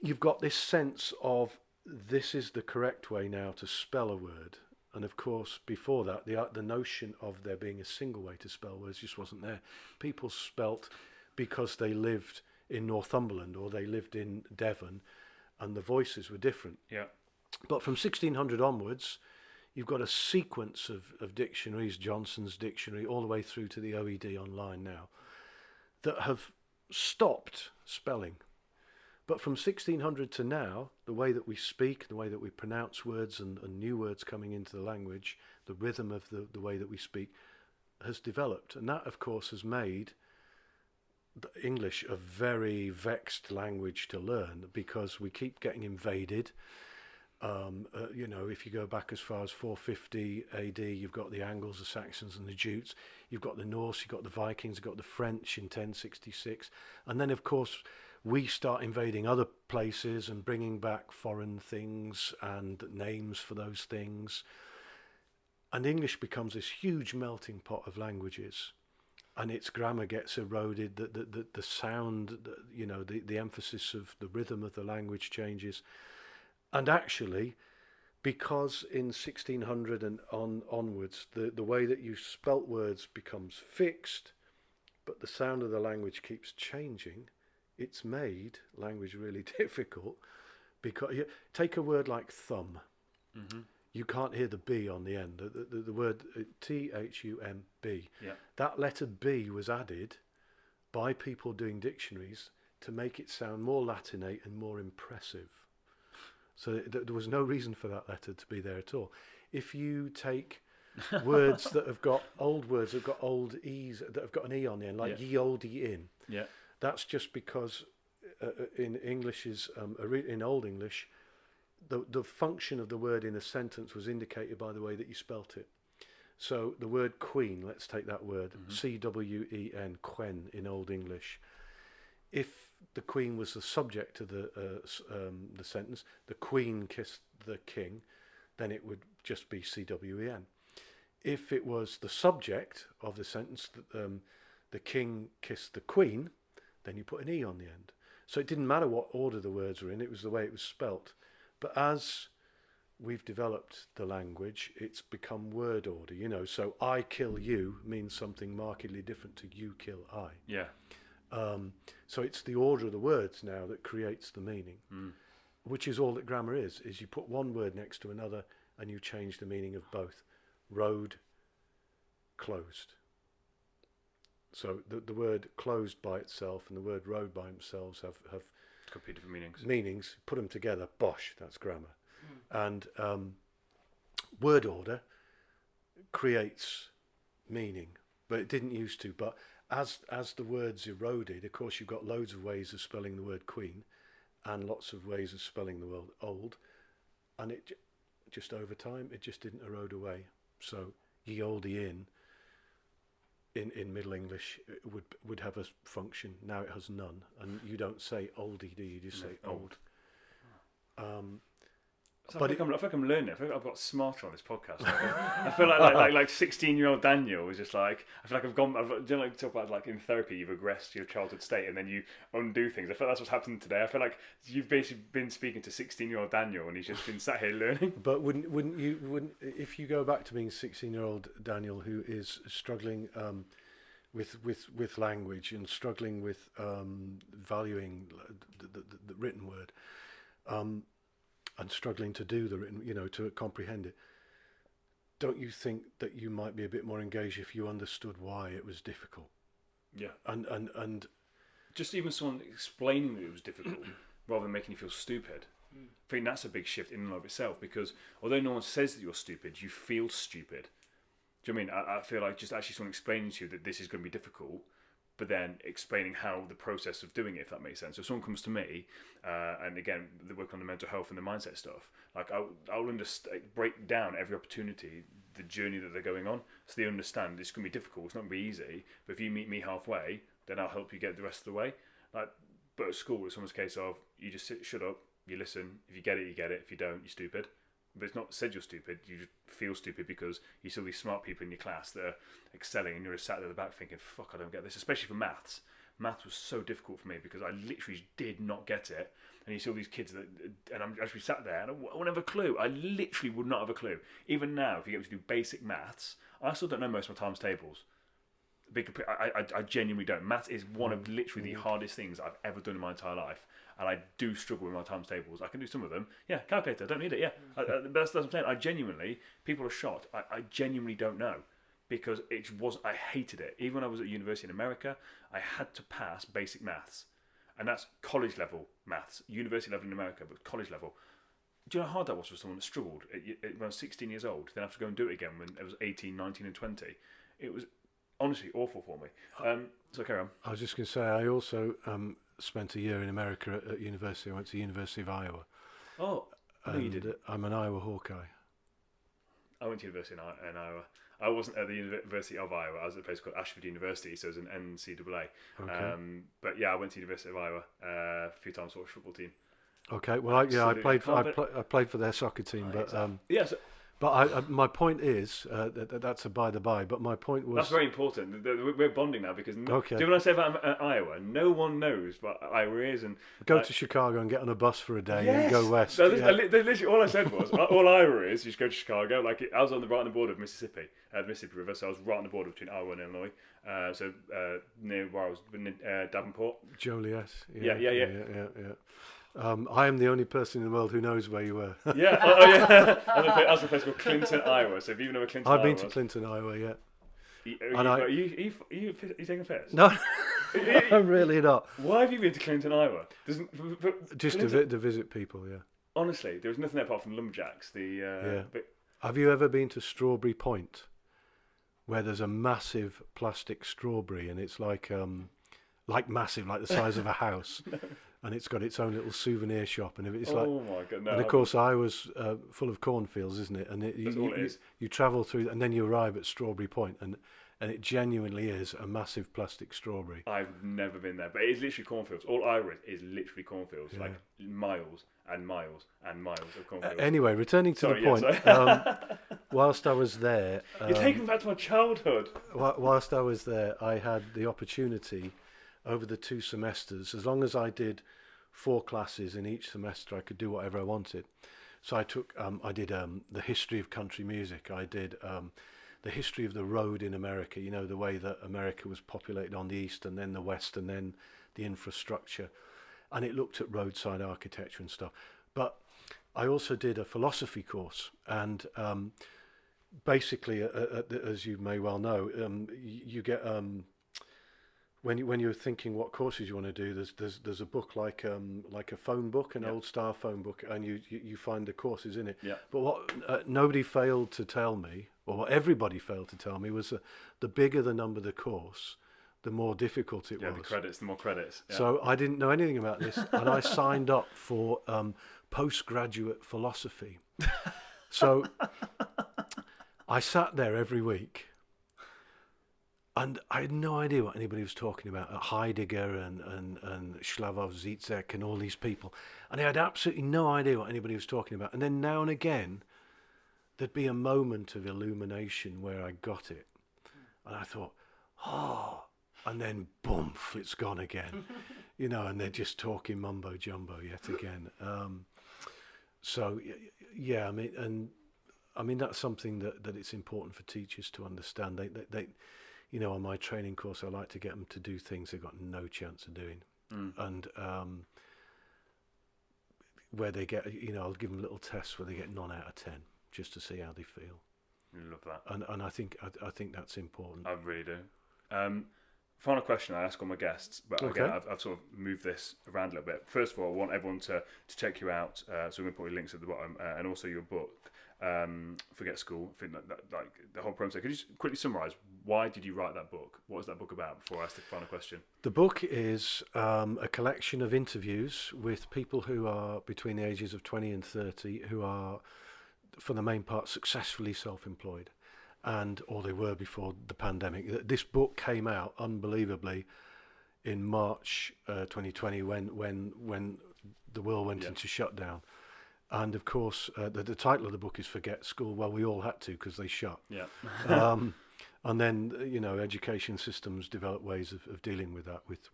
you've got this sense of, this is the correct way now to spell a word. And of course, before that, the notion of there being a single way to spell words just wasn't there. People spelt because they lived in Northumberland or they lived in Devon, and the voices were different. Yeah. But from 1600 onwards, you've got a sequence of dictionaries, Johnson's dictionary, all the way through to the OED online now, that have stopped spelling. But from 1600 to now, the way that we speak, the way that we pronounce words and new words coming into the language, the rhythm of the way that we speak has developed. And that, of course, has made English a very vexed language to learn, because we keep getting invaded. You know, if you go back as far as 450 AD, you've got the Angles, the Saxons and the Jutes. You've got the Norse, you've got the Vikings, you've got the French in 1066. And then, of course, we start invading other places and bringing back foreign things and names for those things. And English becomes this huge melting pot of languages. And its grammar gets eroded, the sound, you know, the emphasis of the rhythm of the language changes. And actually, because in 1600 and onwards, the way that you spelt words becomes fixed, but the sound of the language keeps changing, it's made language really difficult. Because take a word like thumb. Mm-hmm. You can't hear the B on the end. The word Thumb, yeah. That letter B was added by people doing dictionaries to make it sound more Latinate and more impressive. So there was no reason for that letter to be there at all. If you take words that have got old words, that have got old E's, that have got an E on the end, like ye olde in, that's just because in English's, in Old English, the function of the word in a sentence was indicated by the way that you spelt it. So the word queen, let's take that word, C-W-E-N, quen in Old English. If the queen was the subject of the sentence, the queen kissed the king, then it would just be C-W-E-N. If it was the subject of the sentence, the king kissed the queen, then you put an E on the end. So it didn't matter what order the words were in, it was the way it was spelt. But as we've developed the language, it's become word order, you know. So I kill you means something markedly different to you kill I. Yeah. So it's the order of the words now that creates the meaning, which is all that grammar is you put one word next to another and you change the meaning of both. Road, closed. So the word closed by itself and the word road by themselves have completely different meanings. Put them together, bosh, that's grammar. And word order creates meaning, but it didn't used to. But as the words eroded, of course, you've got loads of ways of spelling the word queen and lots of ways of spelling the word old, and it just over time it just didn't erode away. So ye olde in Middle English would have a function. Now it has none, and you don't say oldie, do you? You just say old. So I feel like I'm learning. I feel like I've got smarter on this podcast. I feel like 16-year-old Daniel was just like, I feel like I've gone. Do you know, like talk about like in therapy, you've regressed to your childhood state and then you undo things. I feel like that's what's happened today. I feel like you've basically been speaking to 16-year-old Daniel and he's just been sat here learning. But wouldn't if you go back to being 16-year-old Daniel who is struggling with language and struggling with valuing the written word. And struggling to do the written, you know, to comprehend it. Don't you think that you might be a bit more engaged if you understood why it was difficult? Yeah. And just even someone explaining that it was difficult rather than making you feel stupid. I think that's a big shift in and of itself, because although no one says that you're stupid, you feel stupid. Do you know what I mean? I feel like just actually someone explaining to you that this is going to be difficult, but then explaining how the process of doing it, if that makes sense. So if someone comes to me, and again, they work on the mental health and the mindset stuff, like I'll break down every opportunity, the journey that they're going on, so they understand it's going to be difficult, it's not going to be easy, but if you meet me halfway, then I'll help you get the rest of the way. Like, but at school, it's almost a case of, you just shut up, you listen, if you get it, you get it, if you don't, you're stupid. But it's not said you're stupid, you just feel stupid because you see all these smart people in your class that are excelling and you're just sat there at the back thinking, fuck, I don't get this, especially for maths. Maths was so difficult for me because I literally did not get it. And you see all these kids that, and I'm actually sat there and I wouldn't have a clue. I literally would not have a clue. Even now, if you get me to do basic maths, I still don't know most of my times tables. I genuinely don't. Maths is one of literally the hardest things I've ever done in my entire life. And I do struggle with my times tables. I can do some of them. Yeah, calculator, don't need it. Yeah, that's what I'm saying. I genuinely, people are shocked. I genuinely don't know, because I hated it. Even when I was at university in America, I had to pass basic maths. and that's college level maths, university level in America, but college level. Do you know how hard that was for someone that struggled when I was 16 years old? Then have to go and do it again when I was 18, 19 and 20. It was honestly awful for me. So carry on. I was just going to say, I also spent a year in America at university. I went to the University of Iowa. Oh, no, you didn't. I'm an Iowa Hawkeye. I went to university in Iowa. I wasn't at the University of Iowa. I was at a place called Ashford University, so it was an NCAA. Okay. But yeah, I went to the University of Iowa a few times for a football team. Okay. Well, I played for their soccer team, but yes. But my point is that's a by the by. But my point was that's very important. We're bonding now because okay. Do you know what I say about Iowa? No one knows what Iowa is, and go to Chicago and get on a bus for a day yes. and go west. So literally, all I said was all Iowa is. You just go to Chicago. Like I was right on the border of Mississippi, the Mississippi River. So I was right on the border between Iowa and Illinois. Near where I was, Davenport. Joliet. Yeah. I am the only person in the world who knows where you were. Yeah, I was a place called Clinton, Iowa. So if you know where Clinton, I've been to Clinton, Iowa. Yeah. Are you taking a piss? No, I'm really not. Why have you been to Clinton, Iowa? Just to visit people. Yeah. Honestly, there was nothing there apart from lumberjacks. Have you ever been to Strawberry Point, where there's a massive plastic strawberry and it's like massive, like the size of a house? No. And it's got its own little souvenir shop, and it's like. Oh my god! No, and of course, Iowa's full of cornfields, isn't it? And you travel through, and then you arrive at Strawberry Point, and it genuinely is a massive plastic strawberry. I've never been there, but it's literally cornfields. All Iowa is literally cornfields, like miles and miles and miles of cornfields. Anyway, returning to the point, whilst I was there, you're taking me back to my childhood. Whilst I was there, I had the opportunity. Over the 2 semesters, as long as I did 4 classes in each semester, I could do whatever I wanted. So I did the history of country music. I did the history of the road in America. You know, the way that America was populated on the east and then the west and then the infrastructure. And it looked at roadside architecture and stuff. But I also did a philosophy course. And basically, as you may well know, you get... When you're thinking what courses you want to do, there's a book like a phone book, an old star phone book, and you find the courses in it. Yeah. But what nobody failed to tell me, or what everybody failed to tell me, was the bigger the number of the course, the more difficult it was. The more credits. Yeah. So I didn't know anything about this, and I signed up for postgraduate philosophy. So I sat there every week. And I had no idea what anybody was talking about. Heidegger and Slavoj Zizek and all these people. And I had absolutely no idea what anybody was talking about. And then now and again, there'd be a moment of illumination where I got it. And I thought, oh, and then boom, it's gone again. You know, and they're just talking mumbo jumbo yet again. So, yeah, I mean, that's something that it's important for teachers to understand. They you know, on my training course, I like to get them to do things they've got no chance of doing. And where they get, you know, I'll give them little tests where they get 9 out of 10 just to see how they feel. I love that. And I think that's important. I really do. Final question I ask all my guests, but again, I've sort of moved this around a little bit. First of all, I want everyone to check you out. So we're going to put links at the bottom, and also your book. Forget School. I think that like the whole process. Could you just quickly summarise why did you write that book? What was that book about? Before I ask the final question. The book is a collection of interviews with people who are between the ages of 20 and 30, who are, for the main part, successfully self-employed, or they were before the pandemic. This book came out unbelievably in March 2020 when the world went into shutdown. And of course, the title of the book is "Forget School." Well, we all had to because they shut. Yeah. And then, you know, education systems develop ways of dealing with that, with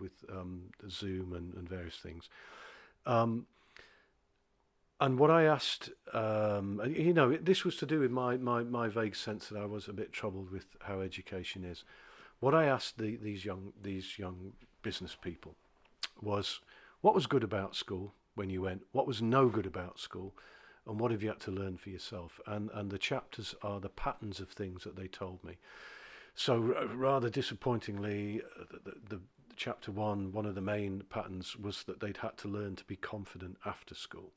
Zoom and various things. And what I asked, you know, this was to do with my vague sense that I was a bit troubled with how education is. What I asked these young business people was, what was good about school when you went? What was no good about school? And what have you had to learn for yourself? And the chapters are the patterns of things that they told me. So rather disappointingly, the chapter one of the main patterns was that they'd had to learn to be confident after school.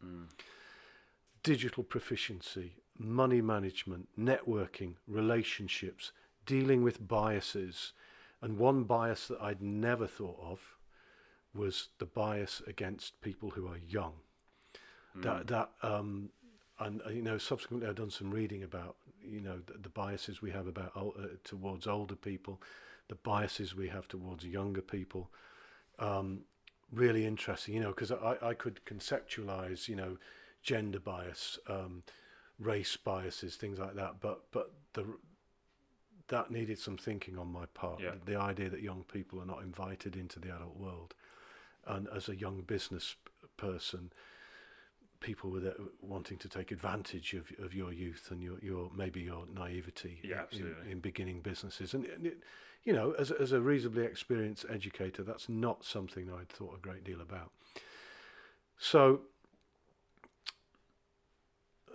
Digital proficiency, money management, networking, relationships, dealing with biases. And one bias that I'd never thought of was the bias against people who are young. And subsequently I've done some reading about, the biases we have about towards older people, the biases we have towards younger people. Really interesting, because I could conceptualize, gender bias, race biases, things like that. But that needed some thinking on my part. Yeah. The idea that young people are not invited into the adult world, and as a young business person, people were there wanting to take advantage of your youth and your maybe your naivety in beginning businesses. And as a reasonably experienced educator, that's not something I'd thought a great deal about. So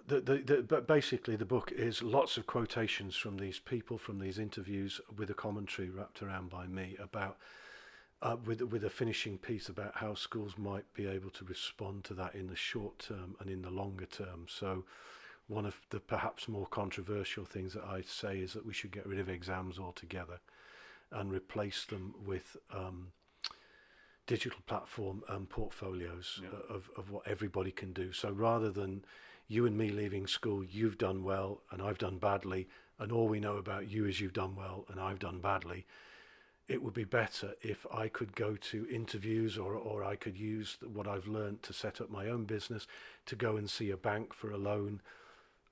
but basically the book is lots of quotations from these people, from these interviews, with a commentary wrapped around by me about with a finishing piece about how schools might be able to respond to that in the short term and in the longer term. So one of the perhaps more controversial things that I say is that we should get rid of exams altogether and replace them with digital platform portfolios of what everybody can do. So rather than you and me leaving school, you've done well and I've done badly, and all we know about you is you've done well and I've done badly, it would be better if I could go to interviews or I could use what I've learned to set up my own business, to go and see a bank for a loan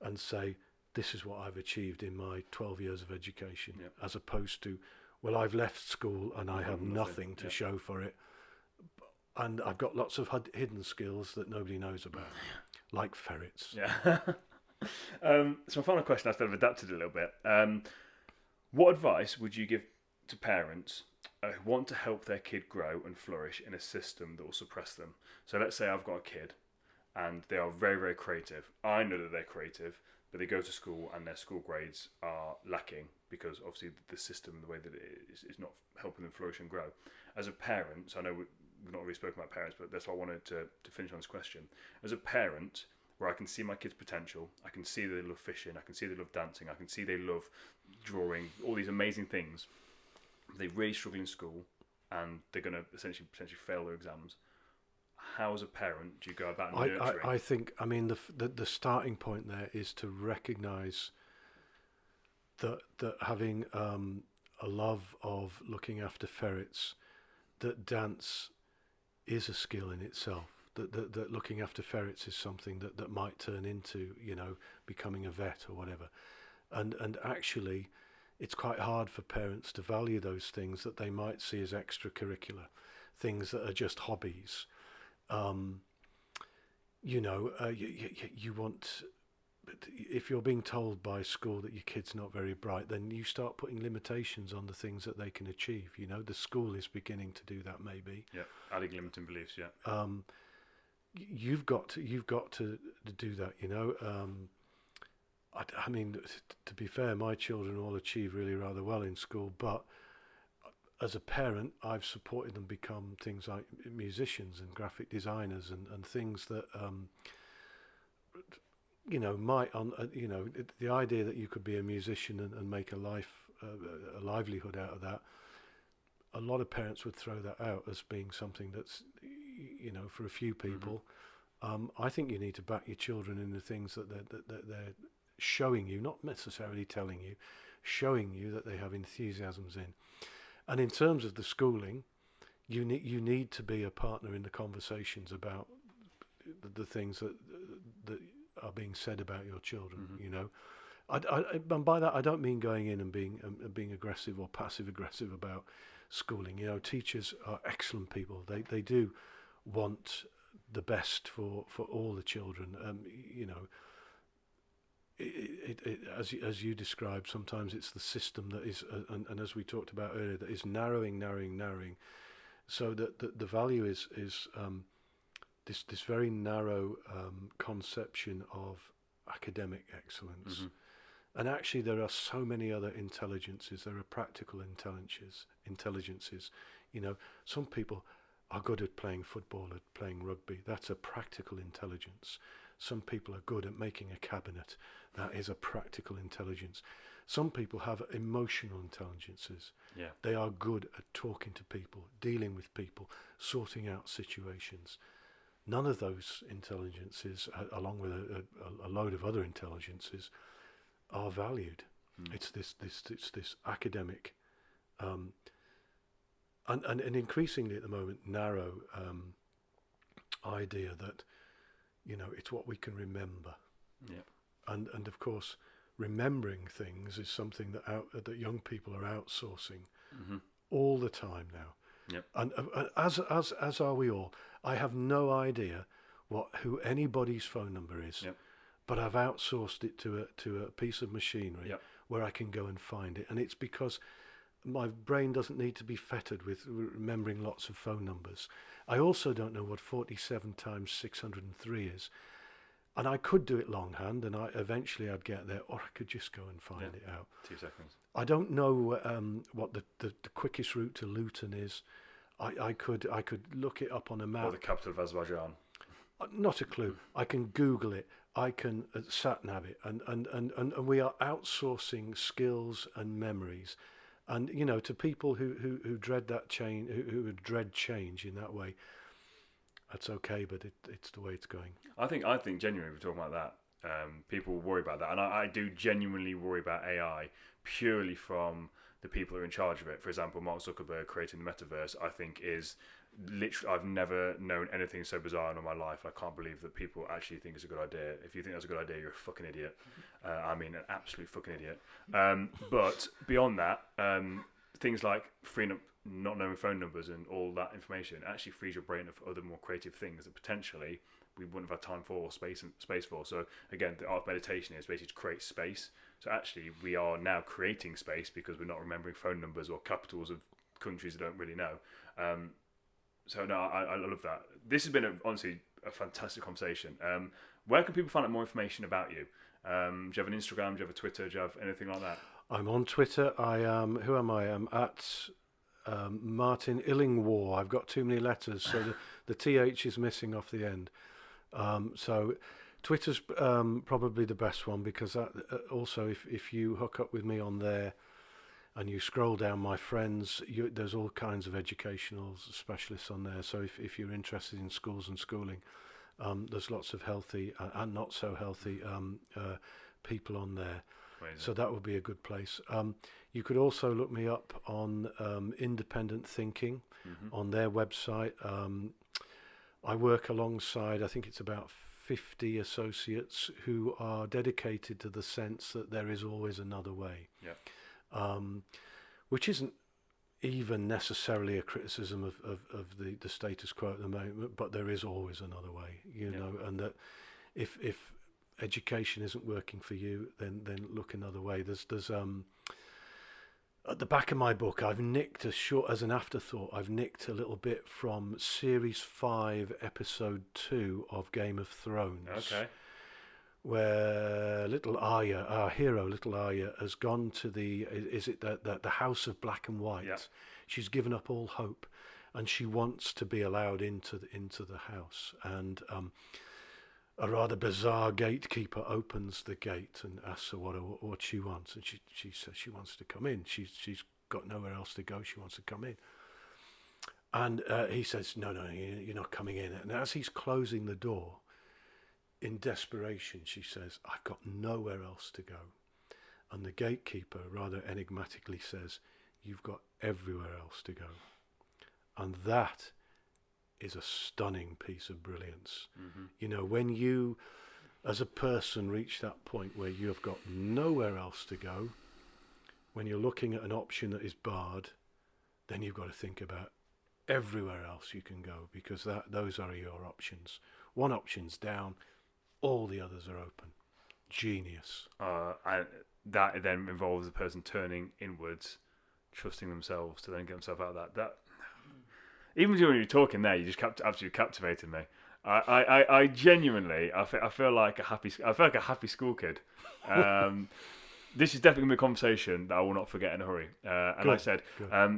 and say, this is what I've achieved in my 12 years of education, as opposed to, well, I've left school and I have nothing to show for it. And I've got lots of hidden skills that nobody knows about, like ferrets. Yeah. So my final question, I've sort of adapted a little bit. What advice would you give to parents who want to help their kid grow and flourish in a system that will suppress them? So let's say I've got a kid and they are very, very creative. I know that they're creative, but they go to school and their school grades are lacking because obviously the system, the way that it is not helping them flourish and grow. As a parent, so I know we've not really spoken about parents, but that's why I wanted to finish on this question. As a parent, where I can see my kids' potential, I can see they love fishing, I can see they love dancing, I can see they love drawing, all these amazing things. They really struggle in school and they're going to essentially potentially fail their exams. How, as a parent, do you go about nurturing? I think, the starting point there is to recognise that having a love of looking after ferrets, that dance is a skill in itself. That looking after ferrets is something that might turn into, becoming a vet or whatever. And actually, it's quite hard for parents to value those things that they might see as extracurricular, things that are just hobbies. You want, if you're being told by school that your kid's not very bright, then you start putting limitations on the things that they can achieve. The school is beginning to do that, maybe. Yeah, adding limiting beliefs. Yeah. You've got to do that. To be fair, my children all achieve really rather well in school, but as a parent, I've supported them become things like musicians and graphic designers and things that, the idea that you could be a musician and make a livelihood out of that, a lot of parents would throw that out as being something that's, for a few people. I think you need to back your children in the things that they're showing you, not necessarily telling you, showing you that they have enthusiasms in. And in terms of the schooling, you need to be a partner in the conversations about the things that are being said about your children. And by that I don't mean going in and being aggressive or passive aggressive about schooling. Teachers are excellent people. They do want the best for all the children. As you described, sometimes it's the system that is, and as we talked about earlier, that is narrowing, so that the value is this very narrow conception of academic excellence. And actually, there are so many other intelligences. There are practical intelligences. You know, some people are good at playing football, at playing rugby. That's a practical intelligence. Some people are good at making a cabinet. That is a practical intelligence. Some people have emotional intelligences. Yeah. They are good at talking to people, dealing with people, sorting out situations. None of those intelligences, along with a load of other intelligences, are valued. It's this academic, and increasingly at the moment narrow idea that, you know, it's what we can remember. Yeah. And of course, remembering things is something that young people are outsourcing all the time now. Yep. And as are we all. I have no idea who anybody's phone number is, but I've outsourced it to a piece of machinery where I can go and find it. And it's because my brain doesn't need to be fettered with remembering lots of phone numbers. I also don't know what 47 times 603 is. And I could do it longhand, and eventually I'd get there, or I could just go and find it out. 2 seconds. I don't know what the quickest route to Luton is. I could look it up on a map. Or the capital of Azerbaijan. Not a clue. I can Google it. I can sat-nav it. And we are outsourcing skills and memories. And, you know, to people who dread that change, who dread change in that way, that's okay, but it's the way it's going. I think genuinely, we're talking about that. People worry about that, and I do genuinely worry about AI purely from the people who are in charge of it. For example, Mark Zuckerberg creating the metaverse, I think is literally, I've never known anything so bizarre in my life. I can't believe that people actually think it's a good idea. If you think that's a good idea, you're a fucking idiot. I mean, an absolute fucking idiot. But beyond that, things like freeing up not knowing phone numbers and all that information actually frees your brain up for other more creative things that potentially we wouldn't have had time for or space for. So again, the art of meditation is basically to create space. So actually we are now creating space because we're not remembering phone numbers or capitals of countries we don't really know. So no, I love that. This has been honestly a fantastic conversation. Where can people find out more information about you? Do you have an Instagram? Do you have a Twitter? Do you have anything like that? I'm on Twitter. I am. Who am I? I'm at Martin Illingworth. I've got too many letters, so the TH is missing off the end. So Twitter's probably the best one, because that, also if you hook up with me on there and you scroll down my friends, there's all kinds of educational specialists on there. So if you're interested in schools and schooling, there's lots of healthy and not so healthy people on there. Amazing. So that would be a good place. You could also look me up on Independent Thinking on their website. I work alongside, I think it's about 50 associates who are dedicated to the sense that there is always another way. Yeah. Which isn't even necessarily a criticism of the status quo at the moment, but there is always another way, you know, and that if education isn't working for you, then look another way. There's at the back of my book, I've nicked as an afterthought, I've nicked a little bit from Series 5, Episode 2 of Game of Thrones. Okay. Where little Arya, our hero, little Arya, has gone to the House of Black and White. Yeah. She's given up all hope, and she wants to be allowed into the house. And a rather bizarre gatekeeper opens the gate and asks her what she wants, and she says she wants to come in. She's got nowhere else to go. She wants to come in. And he says, no, you're not coming in. And as he's closing the door, in desperation, she says, I've got nowhere else to go. And the gatekeeper rather enigmatically says, you've got everywhere else to go. And that is a stunning piece of brilliance. You know, when you, as a person, reach that point where you have got nowhere else to go, when you're looking at an option that is barred, then you've got to think about everywhere else you can go, because those are your options. One option's down, all the others are open. Genius. That then involves the person turning inwards, trusting themselves to then get themselves out of that. Even when you were talking there, you just absolutely captivated me. I genuinely, I feel like a happy school kid. this is definitely going to be a conversation that I will not forget in a hurry. And Good, like I said,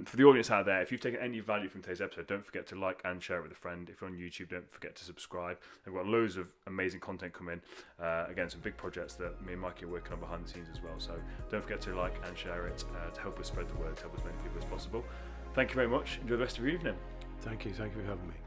for the audience out there, if you've taken any value from today's episode, don't forget to like and share it with a friend. If you're on YouTube, don't forget to subscribe. We've got loads of amazing content coming. Again, some big projects that me and Mikey are working on behind the scenes as well. So don't forget to like and share it to help us spread the word, to help as many people as possible. Thank you very much. Enjoy the rest of your evening. Thank you for having me.